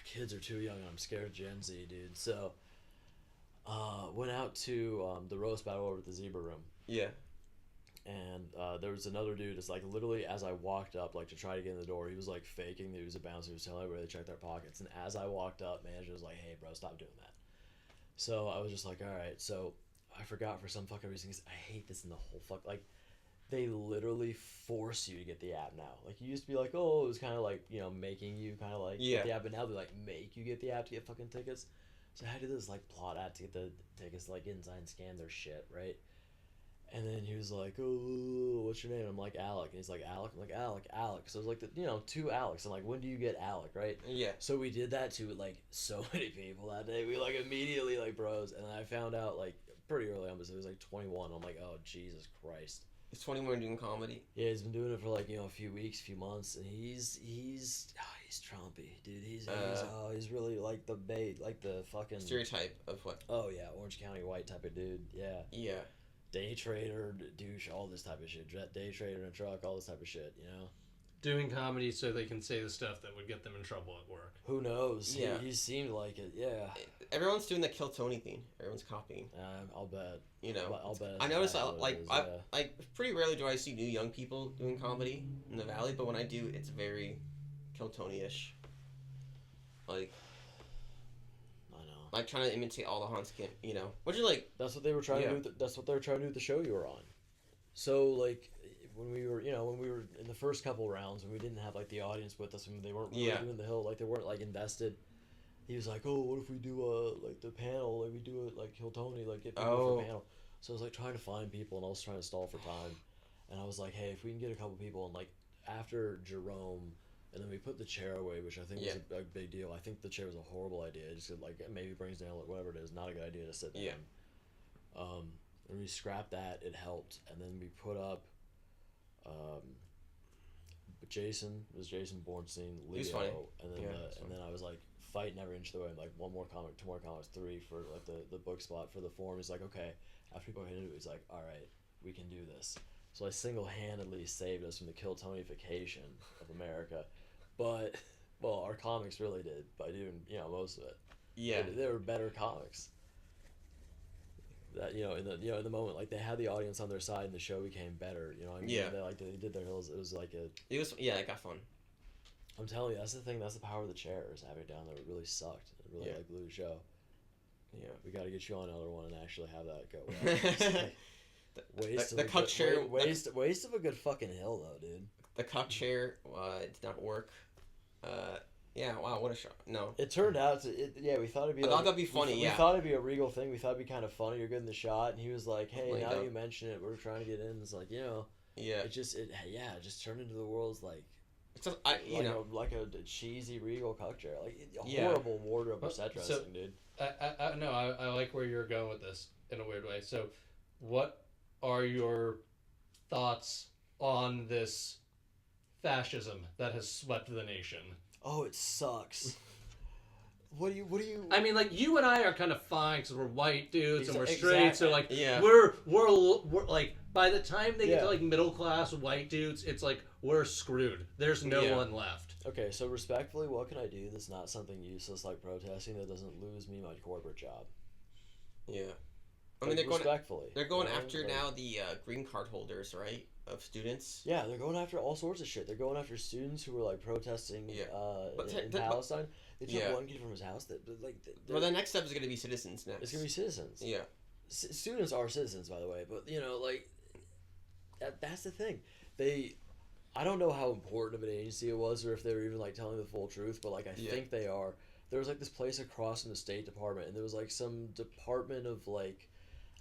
kids are too young, and I'm scared of Gen Z, dude. So, went out to the roast battle over at the Zebra Room, Yeah. and there was another dude. It's like literally as I walked up, like to try to get in the door, he was like faking that he was a bouncer. He was telling everybody to check their pockets, and as I walked up, manager was like, "Hey, bro, stop doing that." So I was just like, all right. So I forgot for some fucking reason. 'Cause I hate this in the whole like. They literally force you to get the app now. Like, you used to be like, oh, it was kind of like, making you kind of like Yeah. get the app, but now they like make you get the app to get fucking tickets. So I had to do this like plot app to get the tickets to like get inside and scan their shit, right? And then he was like, oh, what's your name? I'm like, Alec. And he's like, Alec? I'm like, Alec. So it was like, two Alex. I'm like, when do you get Alec, right? Yeah. So we did that to like so many people that day. We like immediately like bros. And I found out like pretty early on, but it was like 21. I'm like, oh, Jesus Christ. He's 21 doing comedy. Yeah, he's been doing it for like a few weeks, few months, and he's Trumpy, dude. He's really like the bait, like the fucking Stereotype of what? Oh yeah, Orange County white type of dude. Yeah, Yeah. day trader, douche, all this type of shit. Day trader in a truck, all this type of shit. Doing comedy so they can say the stuff that would get them in trouble at work. Who knows? Yeah. He seemed like it. Yeah. Everyone's doing the Kill Tony thing. Everyone's copying. I'll bet. You know. I'll bet. I notice yeah. I pretty rarely do I see new young people doing comedy in the Valley, but when I do, it's very Kill Tony-ish. Like I know. like trying to imitate all the haunts, which is like That's what they were trying to do. That's what they were trying to do with the show you were on. So like when we were in the first couple rounds when we didn't have like the audience with us and they weren't really doing the hill, like they weren't like invested. He was like, oh, what if we do like the panel, like we do it like Kill Tony, like get people for panel. So I was like trying to find people and I was trying to stall for time, and I was like, hey, if we can get a couple people and like after Jerome. And then we put the chair away, which I think was a big deal. I think the chair was a horrible idea. It just like maybe brings down like whatever it is. Not a good idea to sit down. Yeah. And we scrapped that. It helped. And then we put up. Jason Bornstein, Leo, He was funny. and then Yeah, and then I was like fighting every inch of the way. I'm like, one more comic, two more comics, three for like the book spot for the forum. He's like, okay. After people hit it, he's like, all right, we can do this. So I single-handedly saved us from the Kiltonification of America. But, well, our comics really did by doing, most of it. Yeah. They were better comics. That in the moment, like they had the audience on their side, and the show became better. I mean, Yeah. They did their hills. It was like It got fun. I'm telling you, that's the thing. That's the power of the chairs. Having it down there, it really sucked. It really like blew the show. Yeah. We got to get you on another one and actually have that go. Well. The cuck chair. Waste of a good fucking hill though, dude. The cuck chair did not work. Yeah, wow, what a show. No. It turned out we thought it'd be I thought that'd be funny, we thought it'd be a Regal thing. We thought it'd be kind of funny. You're good in the shot. And he was like, hey, now you mention it, we're trying to get in. It's like, Yeah. It just turned into the world's like, It's just, like a cheesy Regal cuck chair. Like, a horrible wardrobe of set dressing, dude. I like where you're going with this in a weird way. So, what are your thoughts on this fascism that has swept the nation? Oh, it sucks. What do you? I mean, like, you and I are kind of fine because we're white dudes and we're straight. Exactly. So like, Yeah. we're like, by the time they get to like middle class white dudes, it's like we're screwed. There's no one left. Okay, so respectfully, what can I do that's not something useless like protesting that doesn't lose me my corporate job? Yeah. I Like, mean, respectfully. they're going after now the green card holders, right? Of students. Yeah, they're going after all sorts of shit. They're going after students who were like protesting in Palestine. They took one kid from his house. Well, the next step is going to be citizens next. It's going to be citizens. Yeah. Students are citizens, by the way, but that's the thing. I don't know how important of an agency it was, or if they were even like telling the full truth, but like I think they are. There was like this place across from the State Department, and there was like some department of like,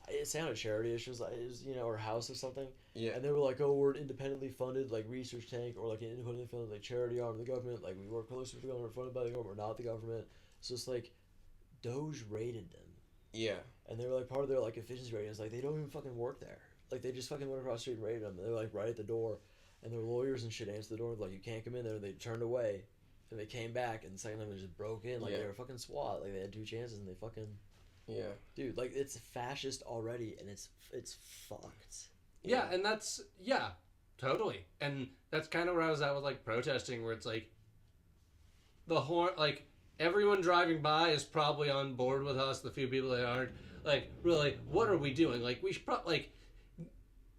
it sounded charity issues, like it was, or house or something. Yeah. And they were like, oh, we're an independently funded like research tank, or like an independently funded like charity arm of the government. Like we work closely with the government, funded by the government, we're not the government. So it's like, Doge raided them. Yeah. And they were like part of their like efficiency rating is like they don't even fucking work there. Like they just fucking went across the street and raided them. They were like right at the door, and their lawyers and shit answered the door like you can't come in there. And they turned away, and they came back, and the second time they just broke in like they were fucking SWAT. Like they had 2 chances and they fucking. Yeah. Dude, like it's fascist already, and it's fucked. Yeah, and that's totally, and that's kind of where I was at with like protesting, where it's like everyone driving by is probably on board with us. The few people that aren't, like, really, what are we doing? Like, we should probably like.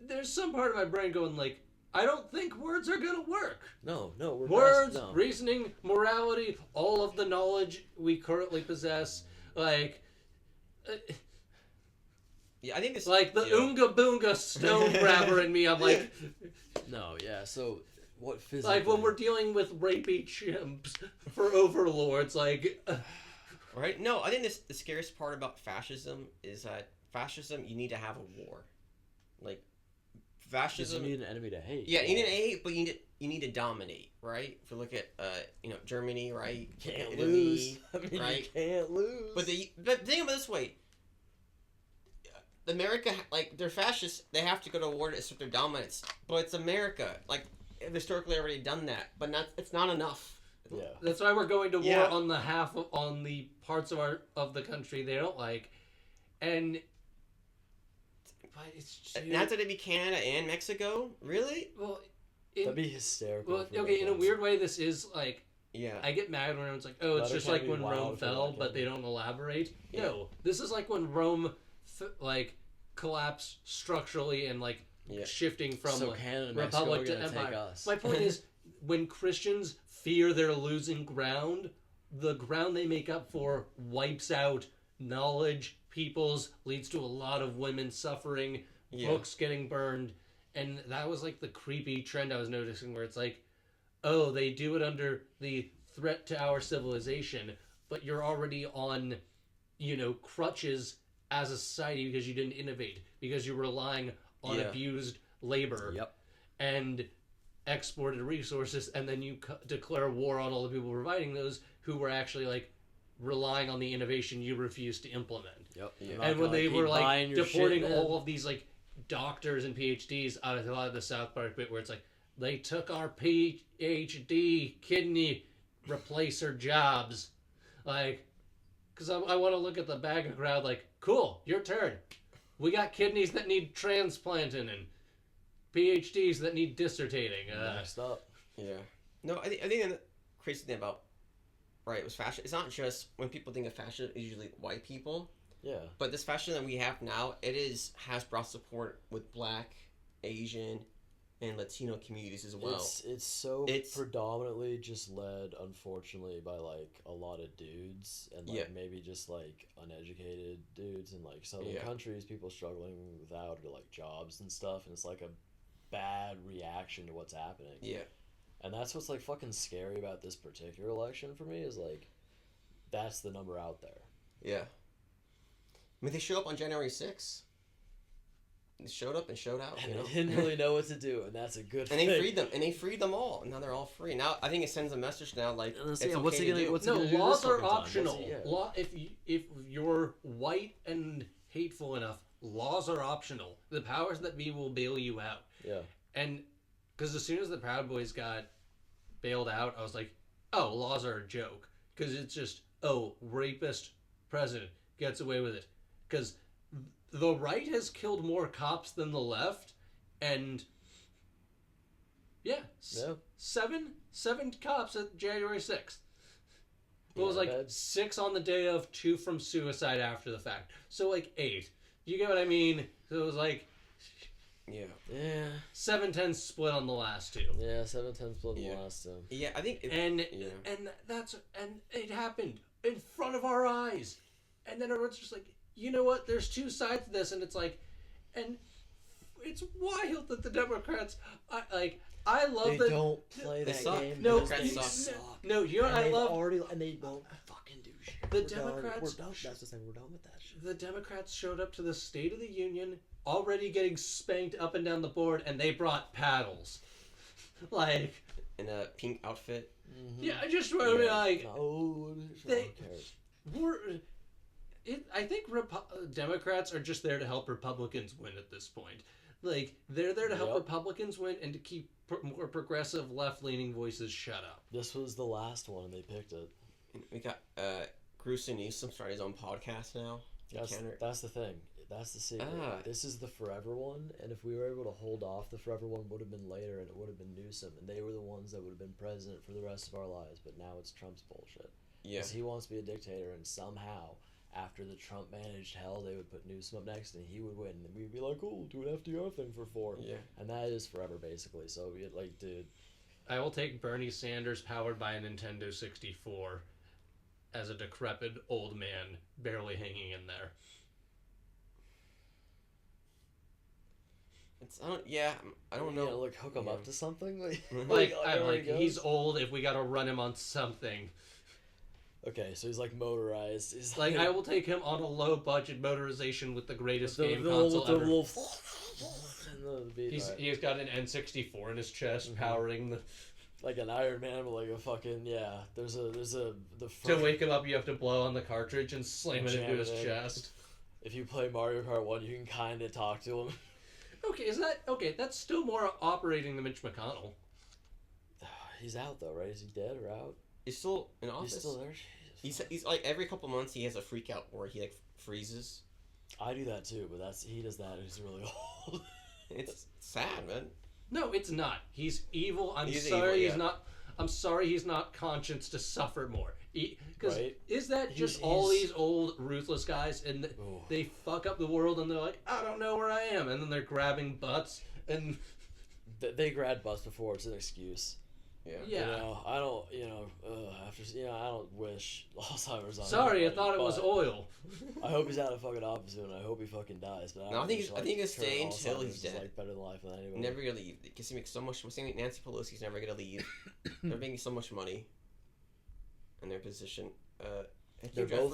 There's some part of my brain going like, I don't think words are gonna work. No, words, reasoning, morality, all of the knowledge we currently possess, like. Yeah, I think this like the Oonga Boonga stone grabber in me. I'm like, no, yeah. So what physically? Like when we're dealing with rapey chimps for overlords, like. Right? No, I think the scariest part about fascism is that fascism, you need to have a war. Like fascism, you need an enemy to hate. Yeah, you need to hate, but you need to dominate, right? If you look at Germany, right? Can't Italy, lose. I mean, right? You can't lose. But think of it this way. America, like, they're fascists. They have to go to war to assert their dominance. But it's America. Like, they've historically already done that. But it's not enough. Yeah. That's why we're going to war on the parts of the country they don't like, and. But it's just, not that it'd be Canada and Mexico, really? Well, that'd be hysterical. Well, okay, in a weird way, this is like. Yeah. I get mad when everyone's like, "Oh, it's just like when Rome fell," but they don't elaborate. Yeah. No, this is like when Rome, collapsed structurally and shifting from republic to empire. My point is, when Christians fear they're losing ground, the ground they make up for wipes out knowledge, peoples, leads to a lot of women suffering, books getting burned, and that was like the creepy trend I was noticing where it's like, oh, they do it under the threat to our civilization, but you're already on, crutches as a society because you didn't innovate, because you're relying on abused labor and exported resources, and then you declare war on all the people providing those who were actually relying on the innovation you refused to implement. Yep. And when they were deporting all of these doctors and PhDs, I thought of the South Park bit where it's like, they took our PhD kidney replacer jobs. Like, because I want to look at the bag of crowd like, cool, your turn. We got kidneys that need transplanting and PhDs that need dissertating. Next up. Yeah. No, I think the crazy thing about it was fashion. It's not just when people think of fashion, it's usually white people. Yeah. But this fashion that we have now, has brought support with Black, Asian, and Latino communities as well. It's predominantly just led, unfortunately, by like a lot of dudes and like maybe just like uneducated dudes in like southern countries, people struggling without like jobs and stuff, and it's like a bad reaction to what's happening. Yeah. And that's what's like fucking scary about this particular election for me is like that's the number out there. Yeah. I mean, they showed up on January 6th. They showed up and showed out. And they didn't really know what to do, and that's a good thing. And they freed them all. And now they're all free. Now I think it sends a message now like it's okay what's he gonna to do. do? Laws are optional. If you're white and hateful enough, laws are optional. The powers that be will bail you out. Yeah. And because as soon as the Proud Boys got bailed out, I was like, oh, laws are a joke. Because it's just, rapist president gets away with it. Because the right has killed more cops than the left, and seven cops at January 6th. It was like 6 on the day of, 2 from suicide after the fact. So like 8. You get what I mean? So it was like 7-10 split on the last 2. Yeah, 7-10 split on the last 2. Yeah, I think and it happened in front of our eyes. And then everyone's just like, you know what? There's 2 sides to this, and it's like, and it's wild that the Democrats, I love that they don't play that game. No, they suck. No, you know what I love? And they don't fucking do shit. The Democrats. We're done. That's the thing. We're done with that shit. The Democrats showed up to the State of the Union already getting spanked up and down the board, and they brought paddles, like in a pink outfit. Mm-hmm. Yeah, I just want to be like, they were. I think Democrats are just there to help Republicans win at this point. Like, they're there to help Republicans win and to keep more progressive left-leaning voices shut up. This was the last one, and they picked it. We got Grusin Newsom started his own podcast now. That's the thing. That's the secret. This is the forever one, and if we were able to hold off, the forever one would have been later, and it would have been Newsom, and they were the ones that would have been president for the rest of our lives, but now it's Trump's bullshit. Yeah. Because he wants to be a dictator, and somehow, after the Trump managed hell, they would put Newsom up next, and he would win, and we'd be like, "Cool, do an FDR thing for 4." Yeah. And that is forever, basically. So we like, dude. I will take Bernie Sanders powered by a Nintendo 64 as a decrepit old man barely hanging in there. I don't know. You gotta, hook him up to something. He's old. If we gotta run him on something. Okay, so he's motorized. He's I will take him on a low budget motorization with the greatest game console ever. He's got an N64 in his chest, powering the. Like an Iron Man, but like a fucking There's the. To wake him up, you have to blow on the cartridge and slam it into his chest. If you play Mario Kart 1, you can kind of talk to him. Okay? That's still more operating than Mitch McConnell. He's out though, right? Is he dead or out? He's still in office. He's still there. He's like every couple months he has a freak out where he freezes. I do that too, but he does that. He's really old. It's sad, man. No, it's not. He's evil. I'm sorry he's not conscious to suffer more. Because is that just all these old ruthless guys and they fuck up the world and they're like, I don't know where I am, and then they're grabbing butts and they grabbed butts before. It's an excuse. Yeah. I don't. I don't wish Alzheimer's on. Sorry, I thought it was oil. I hope he's out of fucking office soon. I hope he fucking dies. But I think he'll stay until he's dead. Like better than life than anyone. Never gonna leave because he makes so much. I'm saying Nancy Pelosi's never gonna leave. They're making so much money in their position. They're both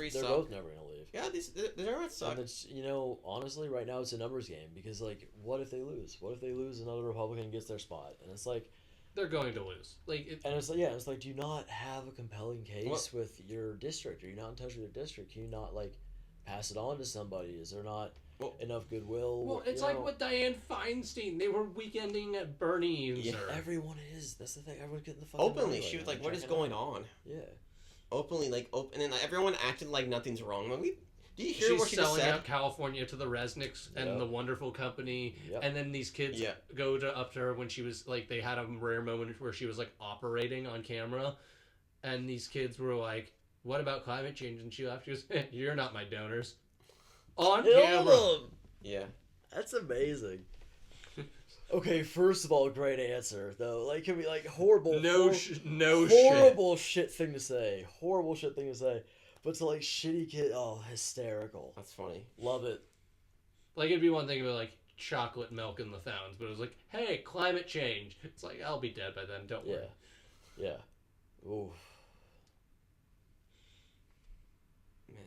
never gonna leave. Yeah, the Democrats suck. And honestly, right now it's a numbers game because what if they lose? What if they lose? Another Republican gets their spot, and it's like. They're going to lose. It's like, do you not have a compelling case with your district? Are you not in touch with your district? Can you not pass it on to somebody? Is there not enough goodwill? Well, it's like with Dianne Feinstein. They were weekending at Bernie's. Yeah, everyone is. That's the thing. Everyone's getting the fucking openly. She was like, "What is going on?" Yeah. openly and then everyone acted like nothing's wrong. Did you hear She's what she just selling said? out California to the Resnicks and the wonderful company, and then these kids go up to her when she was like, they had a rare moment where she was like operating on camera, and these kids were like, "What about climate change?" And she laughed. She goes, "You're not my donors." On camera. Yeah. That's amazing. Okay, first of all, great answer though. Like, can we like horrible? Horrible shit thing to say. Horrible shit thing to say. But to like shitty kid, hysterical. That's funny. Love it. Like, it'd be one thing about like chocolate milk in the fountains, but it was like, hey, climate change. It's like, I'll be dead by then. Don't worry. Yeah. Ooh. Man.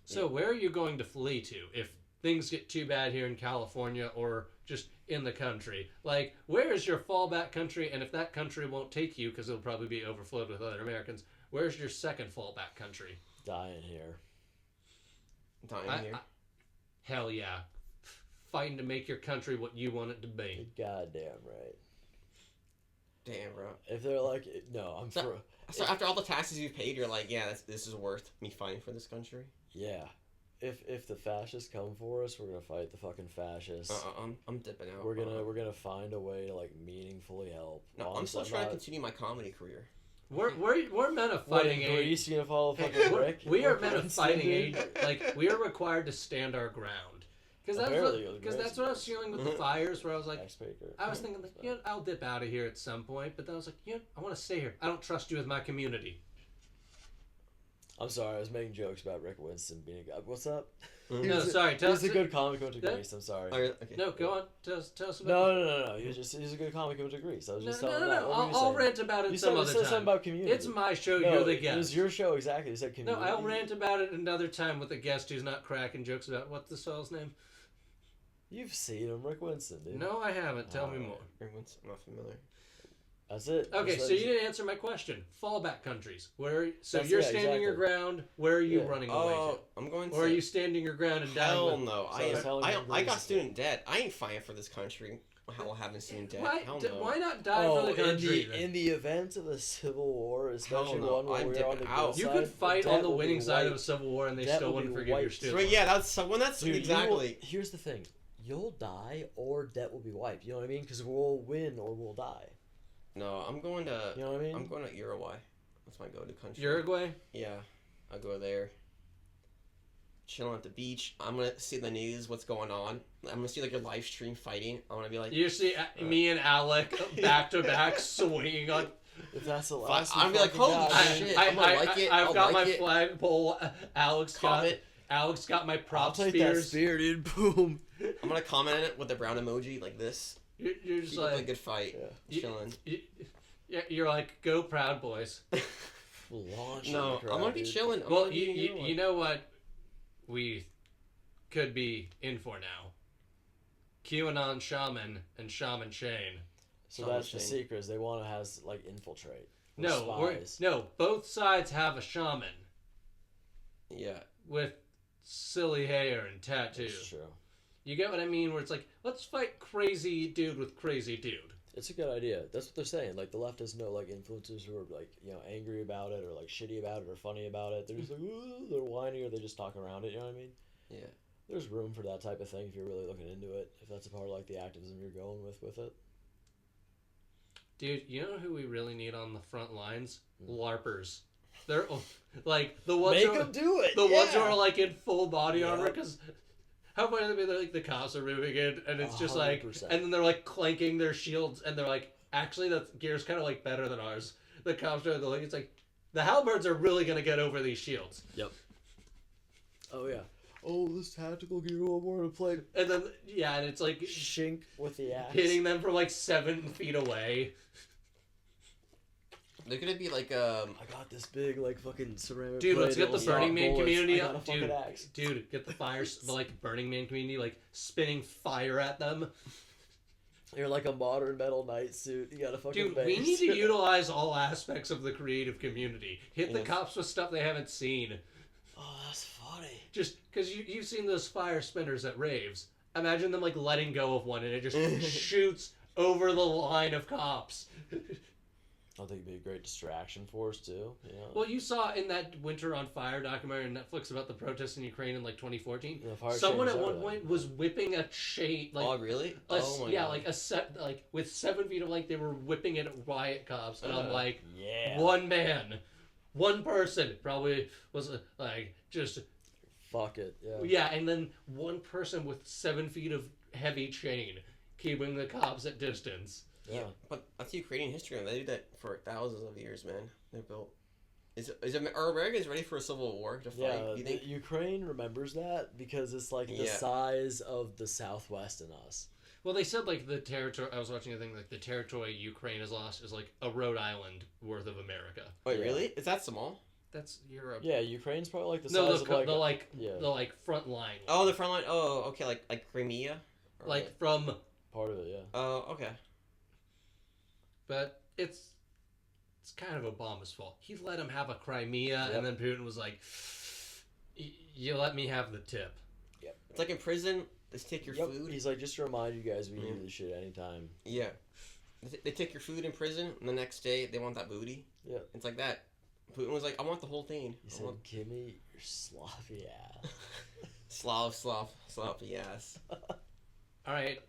So where are you going to flee to if things get too bad here in California or just in the country? Like, where is your fallback country? And if that country won't take you because it'll probably be overflowed with other Americans, where's your second fallback country? Dying here. Hell yeah. Fighting to make your country what you want it to be. Goddamn right. Damn, bro. If they're like, no, I'm for. So after all the taxes you've paid, you're like, yeah, this is worth me fighting for this country. Yeah. If the fascists come for us, we're gonna fight the fucking fascists. I'm dipping out. We're gonna find a way to like meaningfully help. No, I'm still trying to continue my comedy career. We're men of fighting age. Greece, you gonna follow fucking Rick? We are men of fighting age. Like, we are required to stand our ground. Because that's what I was feeling with the fires, where I was like, I was thinking, like, I'll dip out of here at some point, but then I was like, I want to stay here. I don't trust you with my community. I'm sorry, I was making jokes about Rick Winston being a guy. What's up? No, sorry. He's a good comic who went to Greece. I'm sorry. Okay. No, go on. Tell us about. No. He's a good comic who went to Greece. I was just telling that. I'll rant about it some other time. You said something about community. It's my show. You're the guest. It was your show, exactly. You said community. No, I'll rant about it another time with a guest who's not cracking jokes about what's the soul's name. You've seen him, Rick Winston, dude. No, I haven't. Tell me more. Rick Winston, I'm not familiar. That's it. Okay, so you didn't answer my question. Fallback countries. You're standing your ground. Where are you running away to? I'm going to. Or are you standing your ground and dying? Hell no. I got student debt. I ain't fighting for this country while having student debt. Why not die for the country? In the event of a civil war, especially one where we're on the good side, you could fight on the winning side of a civil war and they still wouldn't forgive your student. Right, yeah, that's Dude, exactly. Here's the thing. You'll die or debt will be wiped. You know what I mean? Because we'll win or we'll die. No, I'm going to. You know what I mean? I'm going to Uruguay. That's my go-to country. Uruguay? Yeah, I'll go there. Chilling at the beach. I'm gonna see the news. What's going on? I'm gonna see like your live stream fighting. I'm gonna be like. You see me and Alec back to back swinging on. If that's the last. I'm gonna be like, holy shit! I'm gonna like it. I've got my flagpole. Alex got my prop spears. I'll take that spear, dude. Boom. I'm gonna comment on it with the brown emoji like this. You're just like a good fight. Yeah. Chilling. You're like, go Proud Boys. No, I'm gonna be chilling. Well, you know what we could be in for now? QAnon Shaman and Shaman Shane. So that's the secret. Is they want to infiltrate. No, both sides have a shaman. Yeah. With silly hair and tattoos. That's true. You get what I mean? Where it's like, let's fight crazy dude with crazy dude. It's a good idea. That's what they're saying. Like, the left has no, influencers who are, angry about it or, shitty about it or funny about it. They're just like, ooh, they're whiny or they just talk around it, you know what I mean? Yeah. There's room for that type of thing if you're really looking into it. If that's a part of, the activism you're going with it. Dude, you know who we really need on the front lines? LARPers. They're, the ones Make them do it! The ones who are, in full body armor, because... How funny would it be? They're the cops are moving in, and it's just 100%. And then they're clanking their shields, and they're actually that gear's kind of better than ours. The cops are it's the halberds are really gonna get over these shields. Yep. Oh yeah. Oh, this tactical gear over to play. And then and it's shink with the axe, hitting them from 7 feet away. They're gonna be I got this big fucking ceramic. Dude, let's get the Burning Man community up. Dude, get the fires, the Burning Man community, spinning fire at them. You're like a modern metal knight suit. You got a fucking. Dude, base. we need to utilize all aspects of the creative community. Hit the cops with stuff they haven't seen. Oh, that's funny. Just because you've seen those fire spinners at raves. Imagine them letting go of one and it just shoots over the line of cops. I think it'd be a great distraction for us too. You know? Well, you saw in that Winter on Fire documentary on Netflix about the protests in Ukraine in like 2014. Yeah, fire Someone changes at one everything. point was whipping a chain. Like, Oh really? a, Oh my yeah, god. like a set, like with 7 feet of length, they were whipping it at riot cops, and I'm like, Yeah. one man, one person probably was like just Fuck it. Yeah. yeah, and then one person with 7 feet of heavy chain keeping the cops at distance. Yeah. But that's Ukrainian history, man. They do that for thousands of years, man. They're built. Are Americans ready for a civil war to fight? Yeah, You think? Ukraine remembers that because it's like the Yeah. size of the Southwest in us. Well, they said like the territory. I was watching a thing like the territory Ukraine has lost is like a Rhode Island worth of America. Wait, Yeah. really? Is that small? That's Europe. Yeah, Ukraine's probably like the No, size of like yeah. the front line. Oh, the front line. Oh, okay, like Crimea. Or Like from, part of it. Yeah. Oh, okay. but it's kind of Obama's fault. He let him have a Crimea, Yep. and then Putin was like, "You let me have the tip." It's like in prison. They take your Yep. food. He's like, just to remind you guys, we Mhm. do this shit anytime. Yeah. They take your food in prison, and the next day they want that booty. Yeah. It's like that. Putin was like, I want the whole thing. He I said, want "Give me your sloppy ass." sloppy ass. All right,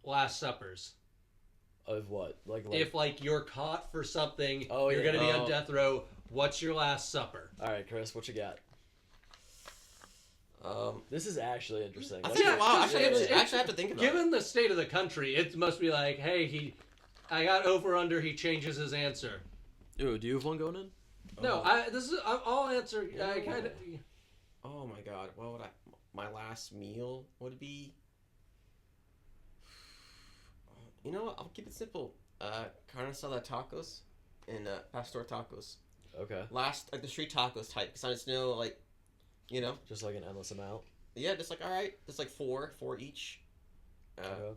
Last Suppers. Of what? Like If like you're caught for something, Oh, you're yeah. gonna be Oh. on death row. What's your Last Supper? all right, Chris, what you got? Um, This is actually interesting. I Like, think Yeah, a while. because Actually, it's- I actually have to think about Given the state of the country, it must be like, hey, I got over under. He changes his answer. Ooh, do you have one going in? it. No, I'll answer. I kind of. Oh my god, what would my last meal would be? You know what? I'll keep it simple. Carne asada tacos and pastor tacos. Okay. Like the street tacos type, because I just know Just like an endless amount. yeah, just like all right, just like four each, Okay.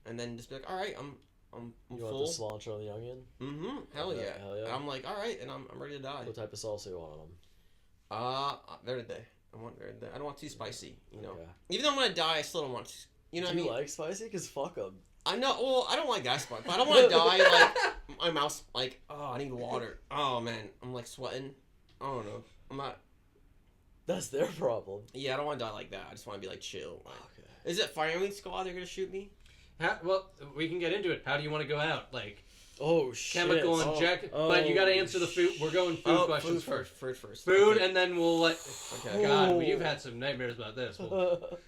and then just be like, all right, I'm You full. want the cilantro and the onion? Mm-hmm. Hell Okay, yeah. hell yeah. And I'm like, all right, and I'm ready to die. What type of salsa you want on them? Verde. I want verde. I don't want too spicy. You know, Okay. even though I'm gonna die, I still don't want. You know Do what I you mean? like spicy? Cause fuck them. I know. Well, I don't like that spicy, but I don't want to die. Like my mouth's like, oh, I need water. Oh man, I'm like sweating. I don't know. I'm not. That's their problem. Yeah, I don't want to die like that. I just want to be like chill. Like, Okay. is it firing squad? They're gonna shoot me? Well, we can get into it. How do you want to go out? Like Oh shit. chemical inject, but you got to answer the food. We're going food questions food first. first. Food, Okay. and then we'll let. Okay. God, Oh. you've had some nightmares about this. Well,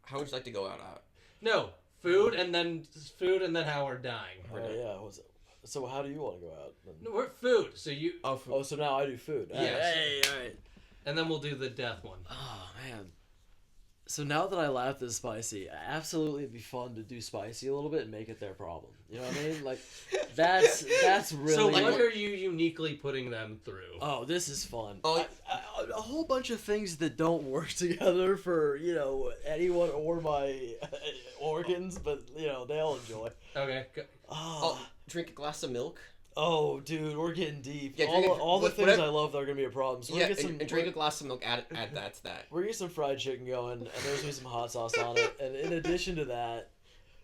How would you like to go out? no, food, and then how we're dying. Oh yeah. Was it? So how do you want to go out? Then? No, we're food. So you, Oh, food. Oh, so now I do food. Yes. Hey, all right. and then we'll do the death one. Oh man. So now that I laughed at spicy, absolutely it'd be fun to do spicy a little bit and make it their problem. You know what I mean? Like that's really. So like- what are you uniquely putting them through? Oh, this is fun. Oh, A whole bunch of things that don't work together for anyone or my organs, but they'll enjoy. Okay. Oh, drink a glass of milk. Oh, dude, we're getting deep. Yeah, drink all the what- things whatever- I love that are gonna be a problem. So we're Yeah, gonna get some. and drink a glass of milk. Add that to that. We're gonna get some fried chicken going, and there's gonna be some hot sauce on it. And in addition to that,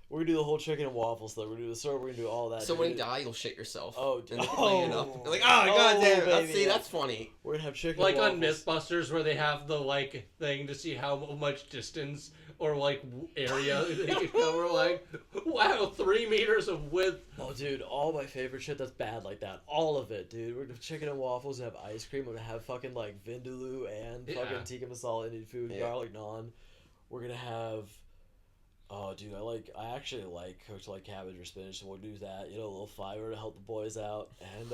we're gonna do the whole chicken and waffles thing. We're gonna do the syrup. We're gonna do all that. So dude. when you die, you'll shit yourself. Oh, and they play it up. You're like, oh Oh, god damn! baby, See, yeah. that's funny. We're gonna have chicken. Like and on waffles. Mythbusters, where they have the thing to see how much distance or area they can cover. Like, wow, 3 meters of width. Oh, dude, all my favorite shit that's bad like that. All of it, dude. We're gonna have chicken and waffles and have ice cream. We're gonna have fucking like vindaloo and Yeah. fucking tikka masala Indian food, Yeah. garlic naan. We're gonna have. Oh, dude, I actually like cooked like cabbage or spinach, so we'll do that. A little fiber to help the boys out, and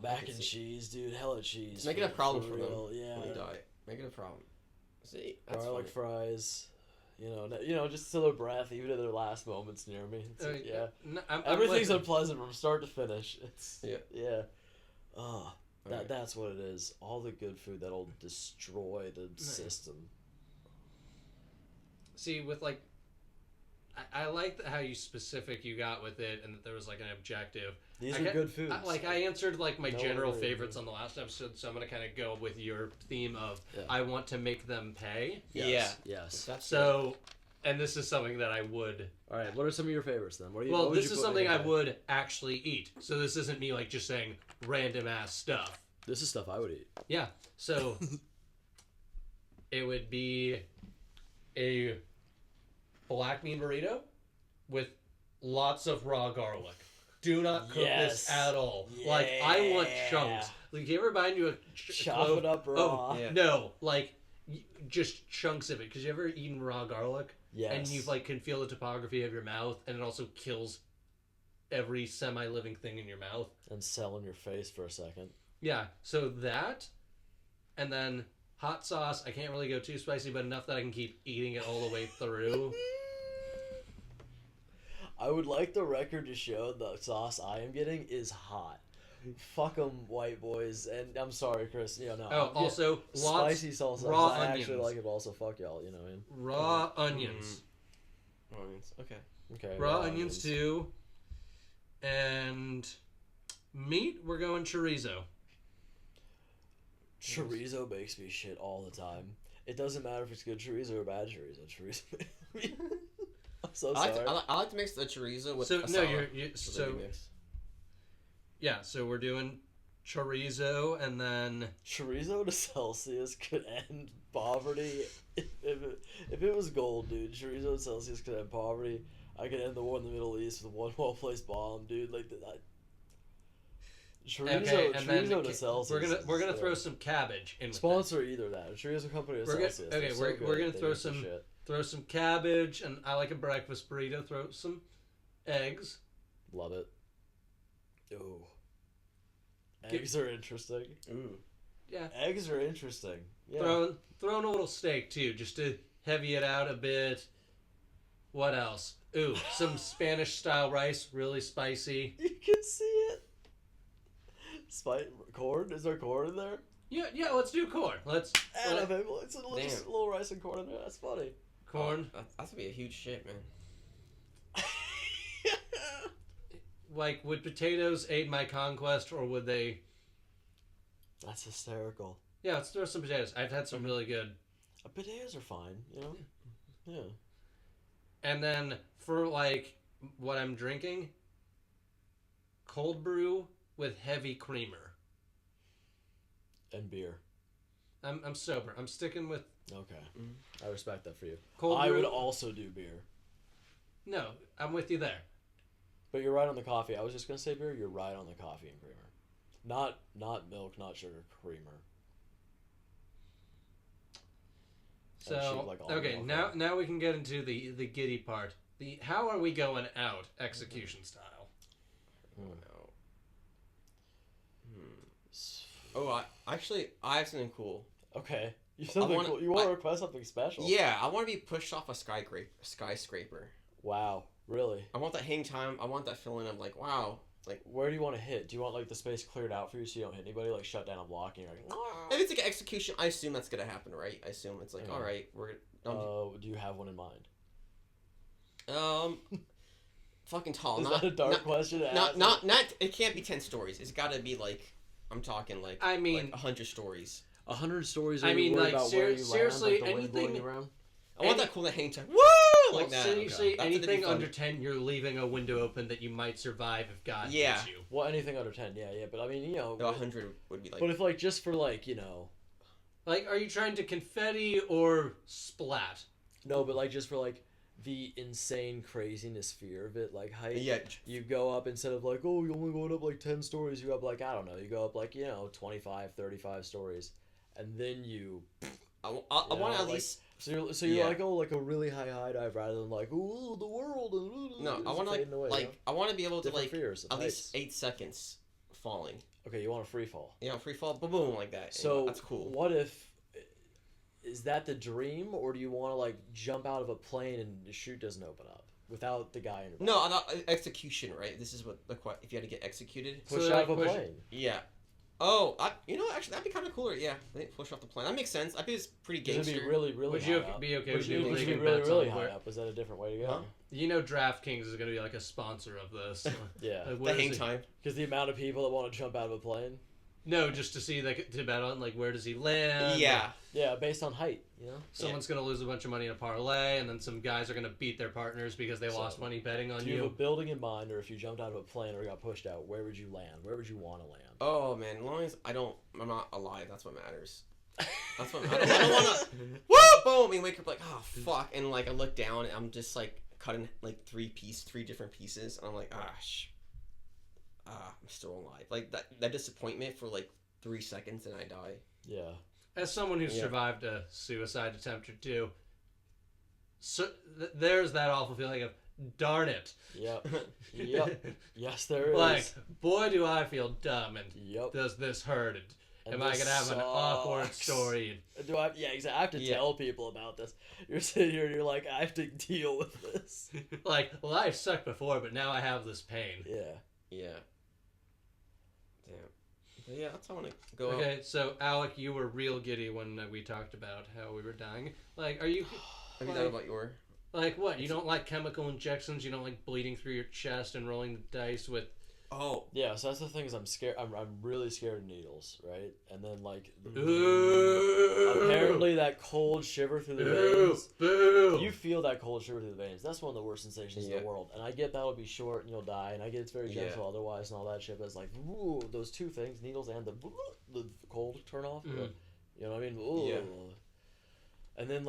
mac can and see. cheese, dude, hella cheese. Just make it a problem for them real, yeah. when you die. Make it a problem. See, that's Garlic funny. fries, just to their breath, even in their last moments near me. It's like, yeah, No, everything's with- unpleasant from start to finish. It's Yeah. Oh, Alright. that's what it is. All the good food that'll destroy the system. See, with I like how you got with it, and that there was like an objective. These I are get- good foods. I answered like my No general worries. favorites on the last episode, so I'm gonna kind of go with your theme of Yeah. I want to make them pay. Yes, Yeah. Yes. That's So, and this is something that I would. All right, what are some of your favorites then? What Well, would this you is put something in I your- would actually eat. So this isn't me like just saying random ass stuff. This is stuff I would eat. Yeah. So it would be a black bean burrito with lots of raw garlic. Do not cook this Yes. at all. Like, I want chunks. Like, you ever buy into a Chop clove? it up raw. Oh, Yeah. no. Like, just chunks of it. Because you ever eaten raw garlic? Yes. And you, like, can feel the topography of your mouth, and it also kills every semi-living thing in your mouth. And sell in your face for a second. Yeah, so that, and then hot sauce. I can't really go too spicy, but enough that I can keep eating it all the way through. I would like the record to show the sauce I am getting is hot. Fuck them, white boys. And I'm sorry, Chris. You know, no. Oh, also, lots spicy salsa. raw I actually onions. like it, but also fuck y'all. You know what I mean? raw onions. Onions. Okay. Okay. Raw onions too. And meat, we're going chorizo. Chorizo makes me shit all the time. It doesn't matter if it's good chorizo or bad chorizo. Chorizo. I'm so I sorry. like to mix the chorizo with So a no, salad. you're It's a so good mix. yeah. So we're doing chorizo, and then Chorizo to Celsius could end poverty. If it was gold, dude, chorizo to Celsius could end poverty. I could end the war in the Middle East with one well-placed bomb, dude. Like that. Chorizo, okay, and then chorizo to Celsius. we're gonna throw some cabbage in. With that. Sponsor either that. A chorizo company or We're gonna- Celsius. okay, They're so we're good, gonna they throw make the some- shit. Throw some cabbage, and I like a breakfast burrito. Throw some eggs. Love it. Ooh. Get- Eggs are interesting. Ooh. Yeah. Eggs are interesting. Yeah. Throwing a little steak too, just to heavy it out a bit. What else? Ooh, some Spanish style rice, really spicy. You can see it. Corn? Is there corn in there? Yeah. Let's do corn. Let's Add up, it's a little, just a Damn. little rice and corn in there. That's funny. corn. Oh, that's gonna be a huge shit, man. Like, would potatoes aid my conquest, or would they? That's hysterical. Yeah, let's throw some potatoes. I've had some really good. Potatoes are fine, you know? Yeah. And then for like what I'm drinking, cold brew with heavy creamer. And beer. I'm sober. I'm sticking with Okay. I respect that for you. cold I brew. would also do beer. No, I'm with you there. But you're right on the coffee. I was just going to say beer. You're right on the coffee and creamer. Not milk, not sugar, creamer. So Actually, like, all okay, milk, now we can get into the giddy part. The how are we going out execution style? No. Oh, I have something cool. Okay. You want to request something special? Yeah, I want to be pushed off a skyscraper. Wow. Really? I want that hang time. I want that feeling of like, wow. Like, Where do you want to hit? Do you want like the space cleared out for you so you don't hit anybody? Like shut down a block and you're like, if it's like an execution, I assume that's gonna happen, right? I assume it's like, Yeah. all right, we're do you have one in mind? fucking tall. Is not that a dark question to ask? not. It can't be 10 stories. It's got to be like, I'm talking like, I mean, like 100 stories. 100 stories. I Are you mean, worried like, about where you seriously, land, like the wind blowing anything- you around? I want Any- that cool hang time. Woo! Well, Like that. seriously, That's gonna be anything fun. under 10, you're leaving a window open that you might survive if God Yeah. hits you. Well, anything under 10, yeah. But I mean, you know. No, 100 would be like. But if like just for like, you know. Like, are you trying to confetti or splat? No, but like just for like the insane craziness fear of it, like height. Yeah. You go up instead of like, oh, you're only going up like 10 stories. You go up like, I don't know. You go up like, 25, 35 stories. And then you. I You want know, to at like- least. So you're Yeah. like, oh, like a really high dive rather than like, ooh, the world. And, No, I want to I want to be able to Different like fears of at least heights. 8 seconds falling. Okay, you want a free fall. You know, free fall, boom, boom, like that. So that's cool. What if is that the dream, or do you want to like jump out of a plane and the chute doesn't open up without the guy in your back? No, I thought execution, right? This is what if you had to get executed. Push So, out of a like, push- plane. Yeah. Oh, actually, that'd be kind of cooler. Yeah, I think push off the plane. That makes sense. I think it's pretty It'd gangster. be really Would high you up. be okay Would with you you be taking really bets really on high where- up? Is that a different way to go? Huh? You know, DraftKings is going to be like a sponsor of this. Yeah, Like, The where is hang it? time. because the amount of people that want to jump out of a plane. No, just to see to bet on like where does he land. Yeah. Yeah, based on height, you know. Someone's gonna lose a bunch of money in a parlay, and then some guys are gonna beat their partners because they lost money betting on Do you have a building in mind, or if you jumped out of a plane or got pushed out, where would you land? Where would you want to land? Oh man, as long as I'm not alive. That's what matters. That's what I don't want to. Woo! Boom! And wake up like, oh fuck, and like I look down and I'm just like cut in like three different pieces, and I'm like, I'm still alive. Like that disappointment for like 3 seconds and I die. Yeah. As someone who survived a suicide attempt or two, so there's that awful feeling of, darn it. Yep. Yep. Yes, there is. Like, boy, do I feel dumb, and Yep. does this hurt? And am I this gonna have an awkward sucks. story? Do I? Yeah, exactly. I have to tell people about this. You're sitting here and you're like, I have to deal with this. Like, life sucked before, but now I have this pain. Yeah. Yeah. Damn. But yeah, that's how I want to go. Okay, so Alec, you were real giddy when we talked about how we were dying. Like, are you? Have you thought about your? Like what? You don't like chemical injections? You don't like bleeding through your chest and rolling the dice with? Oh. Yeah, so that's the thing is I'm scared. I'm really scared of needles, right? And then like, apparently that cold shiver through the veins. Boo! You feel that cold shiver through the veins. That's one of the worst sensations in the world. And I get that'll be short and you'll die, and I get it's very gentle otherwise and all that shit. But it's like, ooh, those two things, needles and the cold turn off. Mm. You know what I mean? Ooh. Yeah. And then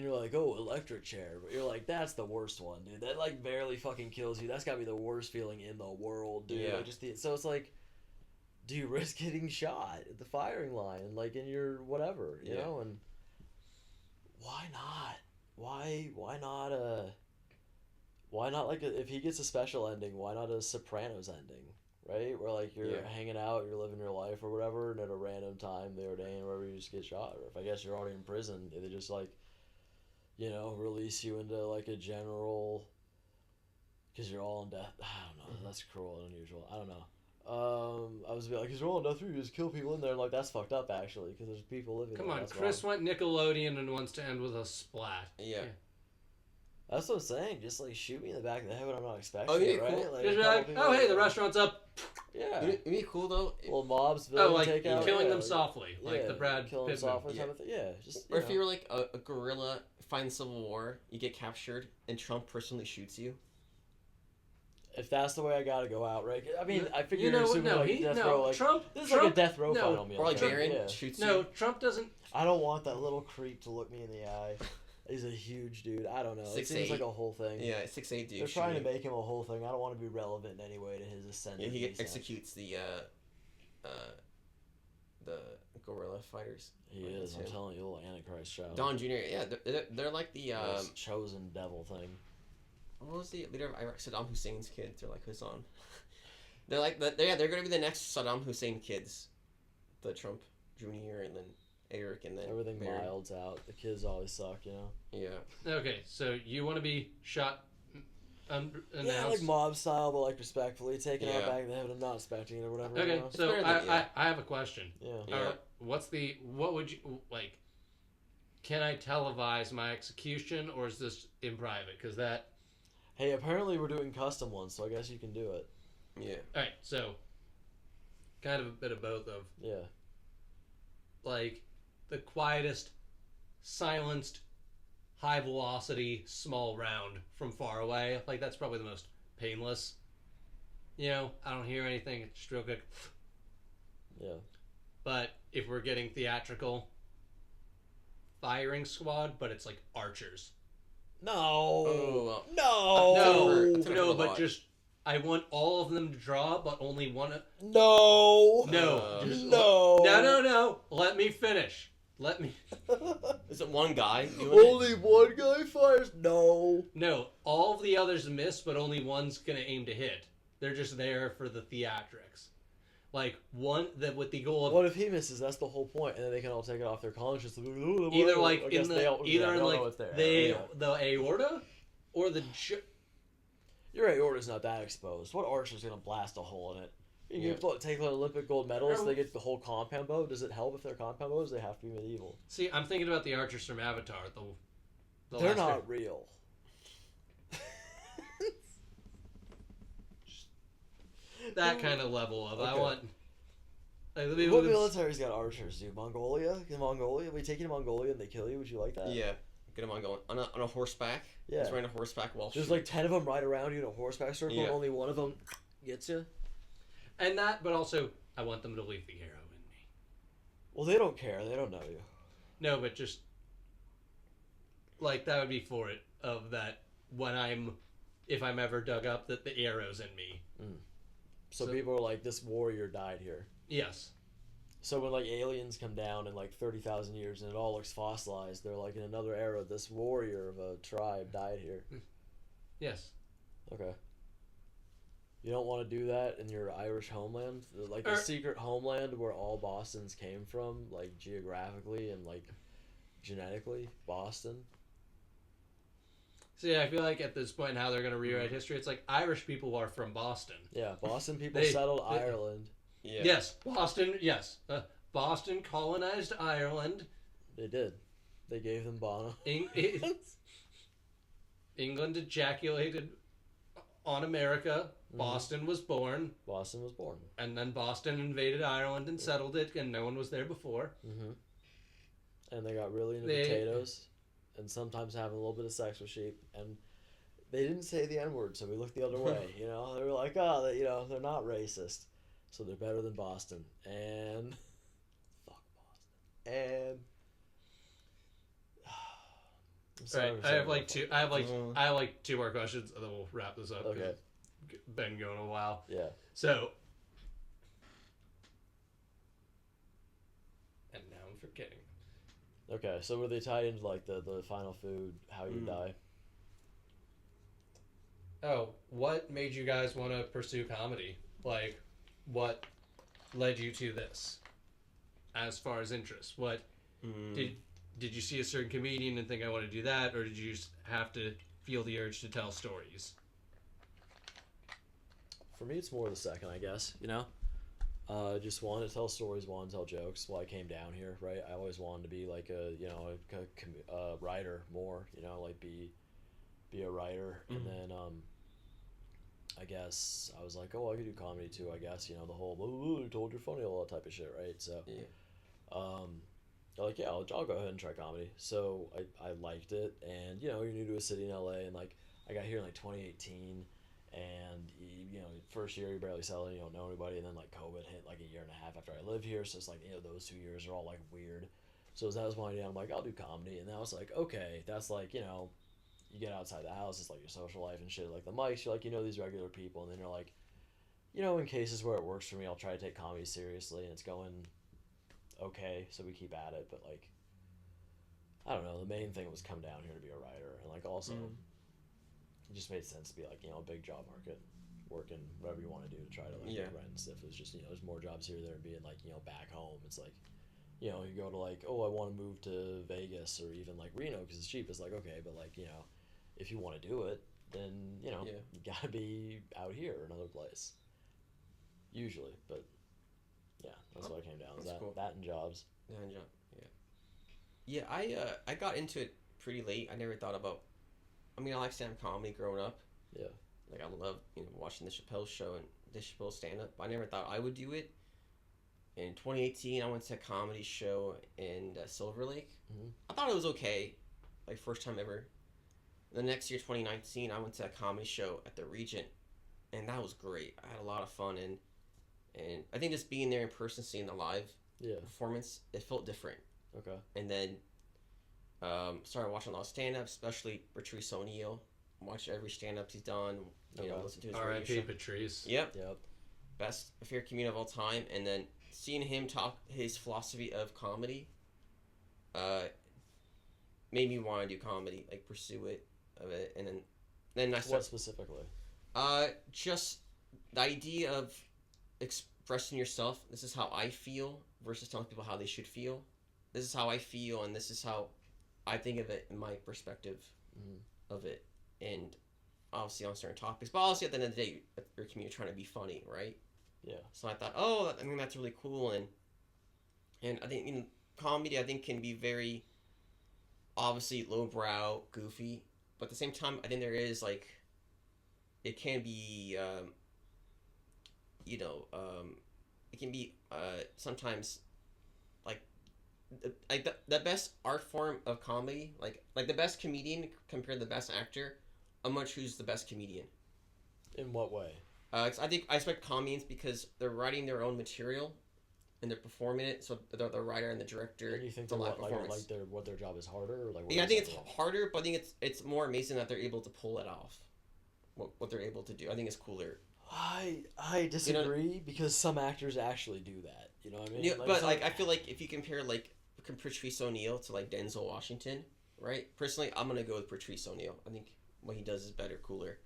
you're like, oh, electric chair. But you're like, that's the worst one, dude. That like barely fucking kills you. That's gotta be the worst feeling in the world, dude. Yeah. Like, so it's like, do you risk getting shot at the firing line, like in your whatever, you know? And why not? Why not like if he gets a special ending? Why not a Sopranos ending? Right, where like you're hanging out, you're living your life or whatever, and at a random time they ordain wherever you just get shot. Or if I guess you're already in prison, they just like, you know, release you into like a general, because you're all in death. I don't know. That's cruel and unusual. I don't know. I was like, because you're all in death row, you just kill people in there. Like that's fucked up actually, because there's people living. Come there. on, That's Chris wrong. went Nickelodeon and wants to end with a splat. Yeah. That's what I'm saying. Just like shoot me in the back of the head when I'm not expecting Oh, yeah, it, right? cool. Like, Just be a couple like, people oh hey, the like, restaurant's up. Yeah. It'd be cool though. Little mobs, Oh, villain like takeout. killing yeah, them softly, like the Brad kill them Pitt softly movie. type of thing. Yeah, just Or if you're like a guerrilla fighting Civil War, you get captured, and Trump personally shoots you. if that's the way I gotta go out, right? I mean, I figure You know you're what? assuming No, like death row, like Trump. this is Trump, like a death row no, final meal. Or like thing. Barron Yeah. shoots No, you. Trump doesn't. I don't want that little creep to look me in the eye. He's a huge dude. I don't know. It 6'8". seems like a whole thing. Yeah, 6'8" dude. They're trying to shooting. make him a whole thing. I don't want to be relevant in any way to his ascent. Yeah, he executes the guerrilla fighters. He is. I'm telling you, little Antichrist child. Don Jr. Yeah, they're like the This chosen devil thing. what was the leader of Iraq? Saddam Hussein's kids. They're like Hassan. They're like they're gonna be the next Saddam Hussein kids. The Trump Jr. and then Eric and then Everything Barron. milds out. The kids always suck, you know. Yeah. Okay, so you want to be shot announced? Yeah, like mob style, but like respectfully taking out Yeah. back of the head. I'm not expecting it or whatever. Okay, You know? so better than- I have a question. Yeah. Yeah. What would you like? Can I televise my execution, or is this in private? Because that. Hey, apparently we're doing custom ones, so I guess you can do it. Yeah. All right, so kind of a bit of both of Yeah. like the quietest, silenced, high velocity, small round from far away. Like that's probably the most painless. You know, I don't hear anything. It's just real quick. Yeah. But if we're getting theatrical, firing squad, but it's like archers. No. Oh, No. That's a No, lot. but just I want all of them to draw, but only one. No. No, just No. no. Let me finish. Let me. Is it one guy doing it? Only one guy fires. No. No, all of the others miss, but only one's gonna aim to hit. They're just there for the theatrics. Like one that with the goal of What if he misses? That's the whole point, and then they can all take it off their conscience. either like in the either in like the aorta or the. Your aorta's not that exposed. What archer's gonna blast a hole in it? You can take an Olympic gold medalist, they get the whole compound bow. Does it help if they're compound bows? They have to be medieval. See, I'm thinking about the archers from Avatar. They're not real. That kind of level of I Okay. want. Like, What military's got archers, dude? Mongolia? In Mongolia? We take you to Mongolia and they kill you? Would you like that? Yeah. Get him on going on a horseback. Yeah. He's riding a horseback while There's shooting. like 10 of them right around you in a horseback circle, Yeah. and only one of them gets you. And that, but also, I want them to leave the hero in me. Well, they don't care. They don't know you. No, but just like that would be for it. Of that when if I'm ever dug up, that the arrow's in me. So people are like, this warrior died here. Yes. So when like aliens come down in like 30,000 years and it all looks fossilized, they're like, in another era, this warrior of a tribe died here. Yes. Okay. You don't want to do that in your Irish homeland? Like the secret homeland where all Bostons came from, like geographically and like genetically? Boston? So yeah, I feel like at this point, how they're going to rewrite history, it's like Irish people are from Boston. Yeah, Boston people settled Ireland. Yeah. Yes, Boston. Yes, Boston colonized Ireland. They did. They gave them Bono. England ejaculated on America. Boston was born. Boston was born. And then Boston invaded Ireland and settled it, and no one was there before. Mm-hmm. And they got really into potatoes, and sometimes having a little bit of sex with sheep. And they didn't say the N-word, so we looked the other way. You know, they were like, oh, they're not racist, so they're better than Boston. And fuck Boston. And right, I have like two more questions, and then we'll wrap this up. Okay. Been going a while. Yeah. So. And now I'm forgetting. Okay, so were they tied into like the final food, how you die? Oh, what made you guys want to pursue comedy? Like, what led you to this? As far as interest, what did you see a certain comedian and think I want to do that, or did you just have to feel the urge to tell stories? For me, it's more the second, I guess. You know, just wanted to tell stories, wanted to tell jokes. Well, I came down here, right? I always wanted to be like a writer more. You know, like be a writer, and then I guess I was like, oh, I could do comedy too. I guess, you know, the whole "ooh, told you're funny" all that type of shit, right? So, like, yeah, I'll go ahead and try comedy. So I liked it, and you know, you're new to a city in LA, and like I got here in like 2018. And you know, first year you're barely selling, you don't know anybody, and then like COVID hit like a year and a half after I lived here, so it's like, you know, those 2 years are all like weird. So as that was my idea, I'm like, I'll do comedy, and then I was like, okay, that's like, you know, you get outside the house, it's like your social life and shit, like the mics, you're like, you know, these regular people, and then you're like, you know, in cases where it works for me, I'll try to take comedy seriously, and it's going okay, so we keep at it, but like, I don't know, the main thing was come down here to be a writer, and like also. It just made sense to be like, you know, a big job market, working whatever you want to do to try to like get rent and stuff. It was just, you know, there's more jobs here there, and being like, you know, back home. It's like, you know, you go to like, oh, I want to move to Vegas or even like Reno because it's cheap. It's like, okay, but like, you know, if you want to do it, then, you know, you gotta be out here or another place. Usually, but yeah, that's what I came down. Cool. That and jobs. Yeah, I got into it pretty late. I never thought about. I mean, I like stand-up comedy growing up. Yeah. Like, I love, you know, watching the Chappelle show and the Chappelle stand-up. But I never thought I would do it. In 2018, I went to a comedy show in Silver Lake. I thought it was okay. Like, first time ever. The next year, 2019, I went to a comedy show at the Regent. And that was great. I had a lot of fun. And I think just being there in person, seeing the live performance, it felt different. Okay. And then started watching a lot of stand-ups, especially Patrice O'Neal. Watch every stand-up he's done. You know, listen to his radio show. R.I.P. Patrice. Yep. Best favorite comedian of all time. And then seeing him talk his philosophy of comedy made me want to do comedy, like pursue it of it. And then I started. What specifically? Just the idea of expressing yourself. This is how I feel versus telling people how they should feel. This is how I feel, and this is how I think of it in my perspective of it. And obviously on certain topics, but obviously at the end of the day, your community trying to be funny, right? Yeah. So I thought, I think that's really cool, and I think, you know, comedy, I think, can be very obviously lowbrow, goofy, but at the same time, I think there is like, it can be, it can be sometimes like the best art form of comedy, like the best comedian compared to the best actor. I'm gonna choose the best comedian. In what way? I think I expect comedians because they're writing their own material, and they're performing it. So the writer and the director. And you think the that live what, performance. what their job is harder, or like? What Yeah, I think it's wrong? harder, but I think it's more amazing that they're able to pull it off. What they're able to do, I think it's cooler. I disagree because some actors actually do that. You know what I mean? Yeah, but some- like I feel like if you compare like Patrice O'Neal to like Denzel Washington, right? Personally, I'm gonna go with Patrice O'Neal. I think what he does is better, cooler.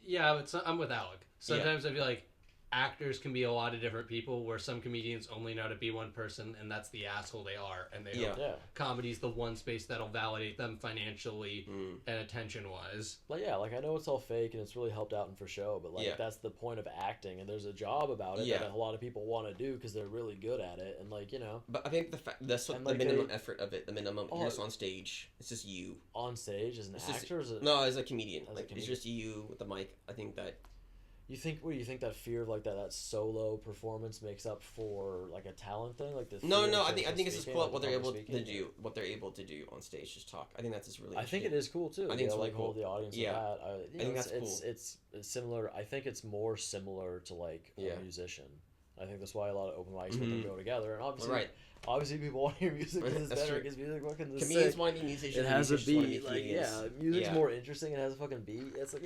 Yeah, I'm with Alec. Sometimes I feel like actors can be a lot of different people, where some comedians only know how to be one person, and that's the asshole they are, and they don't. yeah. Comedy's the one space that'll validate them financially and attention-wise. Like yeah, like I know it's all fake and it's really helped out and for show, but like that's the point of acting, and there's a job about it that a lot of people want to do because they're really good at it, and like But I think the minimum effort of it, the minimum you're just on stage. It's just you on stage as an actor. No, as a comedian. As like a comedian. it's just you with the mic. I think that. You think? What do you think that fear of like that solo performance makes up for like a talent thing? Like the No. fear I of think it's just speaking, cool like what they're public able speaking? to do. What they're able to do on stage, just talk. I think that's just really. I think it is cool too. I think it's really like hold cool. the audience. Yeah. With that. I think that's cool. It's similar. I think it's more similar to like a musician. I think that's why a lot of open mics with them go together, and obviously, obviously people want to hear music because it's better because music fucking is comedians sick. want to be musicians. It has a beat. Like music's more interesting. It has a fucking beat. It's like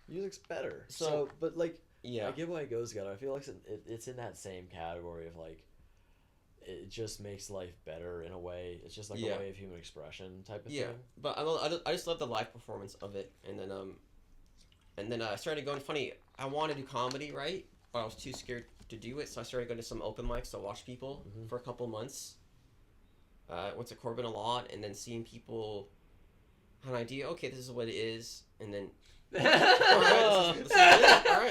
music's better. So, but like. Yeah. I get why it goes together. I feel like it's in that same category of like, it just makes life better in a way. It's just like a way of human expression type of thing. But I just love the live performance of it, and then I started going funny. I wanted to do comedy, right? But I was too scared to do it, so I started going to some open mics to watch people for a couple months. Went to Corbin a lot, and then seeing people have an idea. Okay, this is what it is, and then. All right,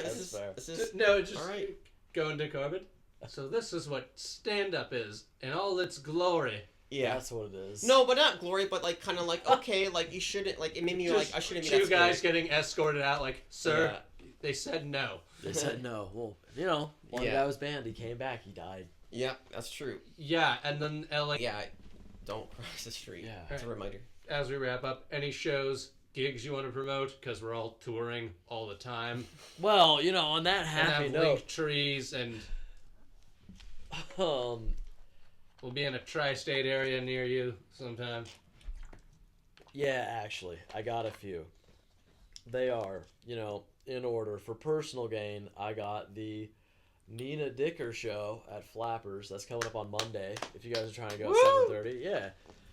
this is no, just all right. Going to Corbin. So this is what stand-up is in all its glory. Yeah, that's what it is. No, but not glory, but like kind of like okay, like you shouldn't like it made me just like I shouldn't be two that scared. guys getting escorted out. Like, sir, they said no. They said no. Well, one guy was banned. He came back. He died. Yeah, that's true. Yeah, and then LA. Yeah, don't cross the street. Yeah, that's a reminder. As we wrap up, any shows, gigs you want to promote? Because we're all touring all the time. Well, on that happy note, link trees and we'll be in a tri-state area near you sometime. Yeah, actually, I got a few. They are, in order. For personal gain, I got the Nina Dicker show at Flappers. That's coming up on Monday. If you guys are trying to go at 7:30, yeah.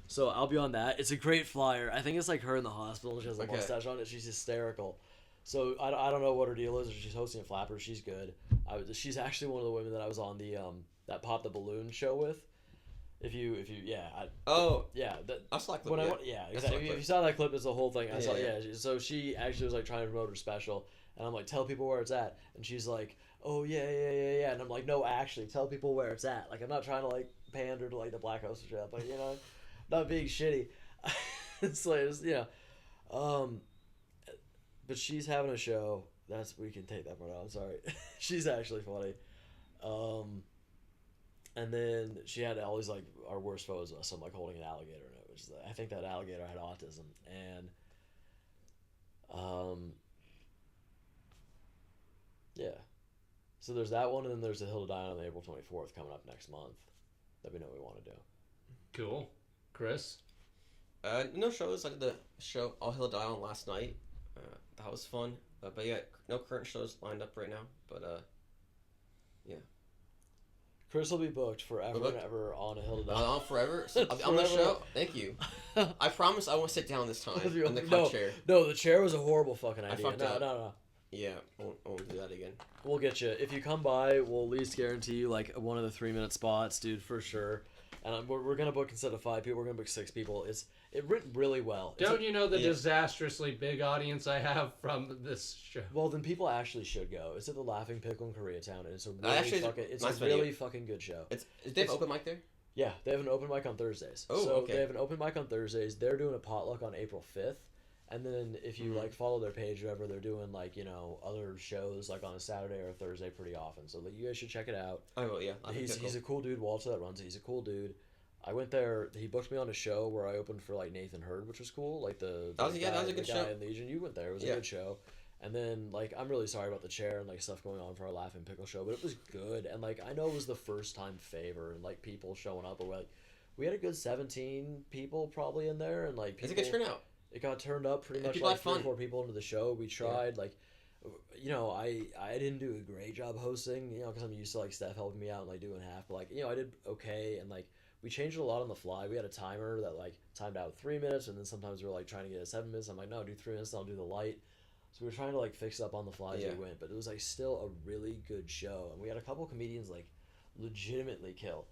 So I'll be on that. It's a great flyer. I think it's like her in the hospital. She has a mustache on it. She's hysterical. So I don't know what her deal is. Or she's hosting a Flapper. She's good. She's actually one of the women that I was on the that Pop the Balloon show with. If you I saw that clip. Exactly. If you saw that clip, it's the whole thing. I saw. So she actually was like trying to promote her special, and I'm like, tell people where it's at, and she's like, oh yeah, and I'm like, no, actually, tell people where it's at. Like I'm not trying to like pander to like the Black Host shit, but not being shitty. It's like but she's having a show. We can take that part out. I'm sorry. She's actually funny. And then she had all these like our worst photos of us. I'm like holding an alligator in it, which is I think that alligator had autism, and yeah. So there's that one, and then there's the Hill to Die on April 24th coming up next month that we know we want to do. Cool. Chris? No shows. I did the show All Hill Die on last night. That was fun. But yeah, no current shows lined up right now. But yeah. Chris will be booked forever and ever on A Hill to Die. On forever? So I'll be on the show? Thank you. I promise I won't sit down this time on the couch chair. No, the chair was a horrible fucking idea. I fucked up. No. Yeah, I won't do that again. We'll get you. If you come by, we'll at least guarantee you like one of the 3-minute spots, dude, for sure. And we're going to book instead of 5 people, we're going to book 6 people. It written really well. Don't you know the disastrously big audience I have from this show? Well, then people actually should go. It's at the Laughing Pickle in Koreatown, and it's a really fucking good show. They have open mic there? Yeah, they have an open mic on Thursdays. Oh, so okay. They have an open mic on Thursdays. They're doing a potluck on April 5th And then if you like follow their page, whatever, they're doing like, you know, other shows like on a Saturday or a Thursday pretty often. So like, you guys should check it out. I will, yeah. He's a cool dude. Walter that runs it. He's a cool dude. I went there. He booked me on a show where I opened for like Nathan Hurd, which was cool. Like that was a good show. In Legion, you went there. It was a good show. And then like I'm really sorry about the chair and like stuff going on for our Laughing Pickle show, but it was good. And like I know it was the first time favor and like people showing up, but like we had a good 17 people probably in there, and like people, it's a good turnout. It got turned up pretty much like 3 or 4 people into the show. We tried like, you know, I didn't do a great job hosting, you know, because I'm used to like Steph helping me out and like doing half, but like, you know, I did okay, and like we changed it a lot on the fly. We had a timer that like timed out 3 minutes, and then sometimes we were like trying to get it 7 minutes. I'm like, no, do 3 minutes, and I'll do the light. So we were trying to like fix it up on the fly as we went, but it was like still a really good show, and we had a couple comedians like legitimately kill.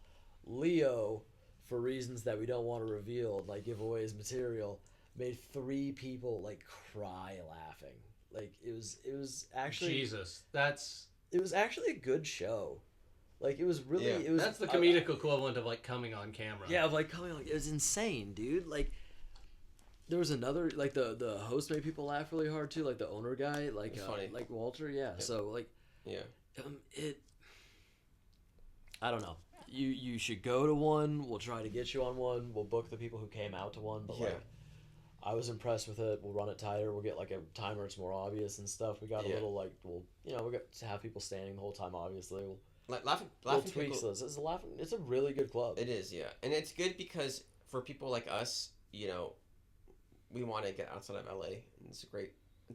Leo, for reasons that we don't want to reveal, like give away his material, made 3 people like cry laughing. Like it was actually it was actually a good show. Like it was really it was that's the comedic equivalent of like coming on camera. Yeah, of like coming on. It was insane, dude. Like there was another like the host made people laugh really hard too. Like the owner guy, like like Walter. Yeah. So like I don't know. You should go to one. We'll try to get you on one. We'll book the people who came out to one. But like, I was impressed with it. We'll run it tighter. We'll get like a timer. It's more obvious and stuff. We got a little like we got to have people standing the whole time. Obviously, laughing tweaks. It's a really good club. It is, yeah, and it's good because for people like us, you know, we want to get outside of LA. And it's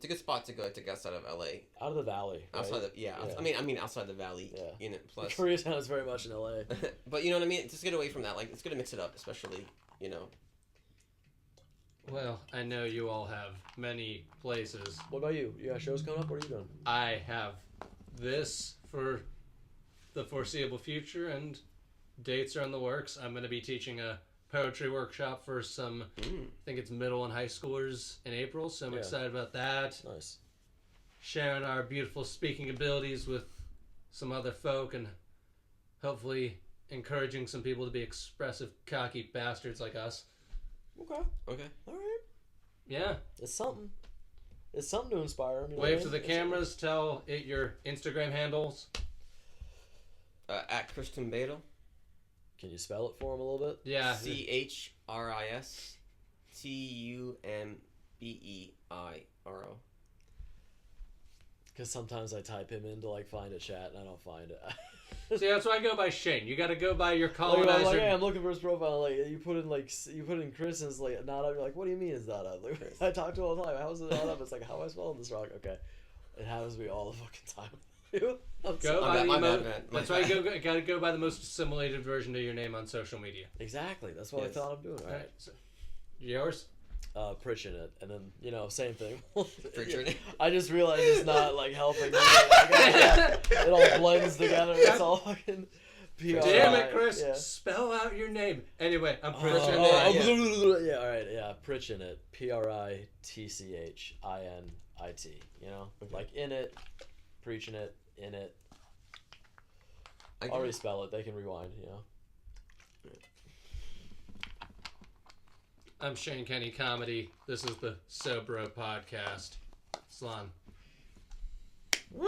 a good spot to go to get outside of LA. Out of the valley. Right? Outside I mean outside the valley. Yeah. You know, plus Koreatown is very much in LA. But you know what I mean? Just get away from that. Like it's good to mix it up, especially, you know. Well, I know you all have many places. What about you? You got shows coming up? What are you doing? I have this for the foreseeable future, and dates are in the works. I'm going to be teaching a poetry workshop for some, I think it's middle and high schoolers in April, so I'm excited about that. Nice. Sharing our beautiful speaking abilities with some other folk, and hopefully encouraging some people to be expressive, cocky bastards like us. Okay. All right. Yeah. It's something. It's something to inspire them. Wave to the cameras. Tell it your Instagram handles. At Christian Badel. Can you spell it for him a little bit? Yeah. CHRISTUMBEIRO. Because sometimes I type him in to like find a chat and I don't find it. See, that's why I go by Shane. You got to go by your colonizer. Like, hey, I'm looking for his profile. Like you put in Chris and it's like not up. You're like, what do you mean it's not up? Like, I talk to him all the time. How is it not up? It's like, how am I spelling this wrong? Okay, it happens to me all the fucking time. That's why you got to go by the most assimilated version of your name on social media. Exactly. That's what I thought I'm doing. All right. So, yours? Pritchard it, and then same thing. Pritchard. I just realized it's not like helping. It all blends together. It's all fucking. PR. Damn it, Chris! Yeah. Spell out your name. Anyway, I'm Pritchard. Yeah, all right, yeah, Pritchard it. PRITCHINIT. You know, like in it, preaching it, in it. I already spell it. They can rewind. You know. I'm Shane Kenny Comedy. This is the Sobro Podcast. Slan. Woo!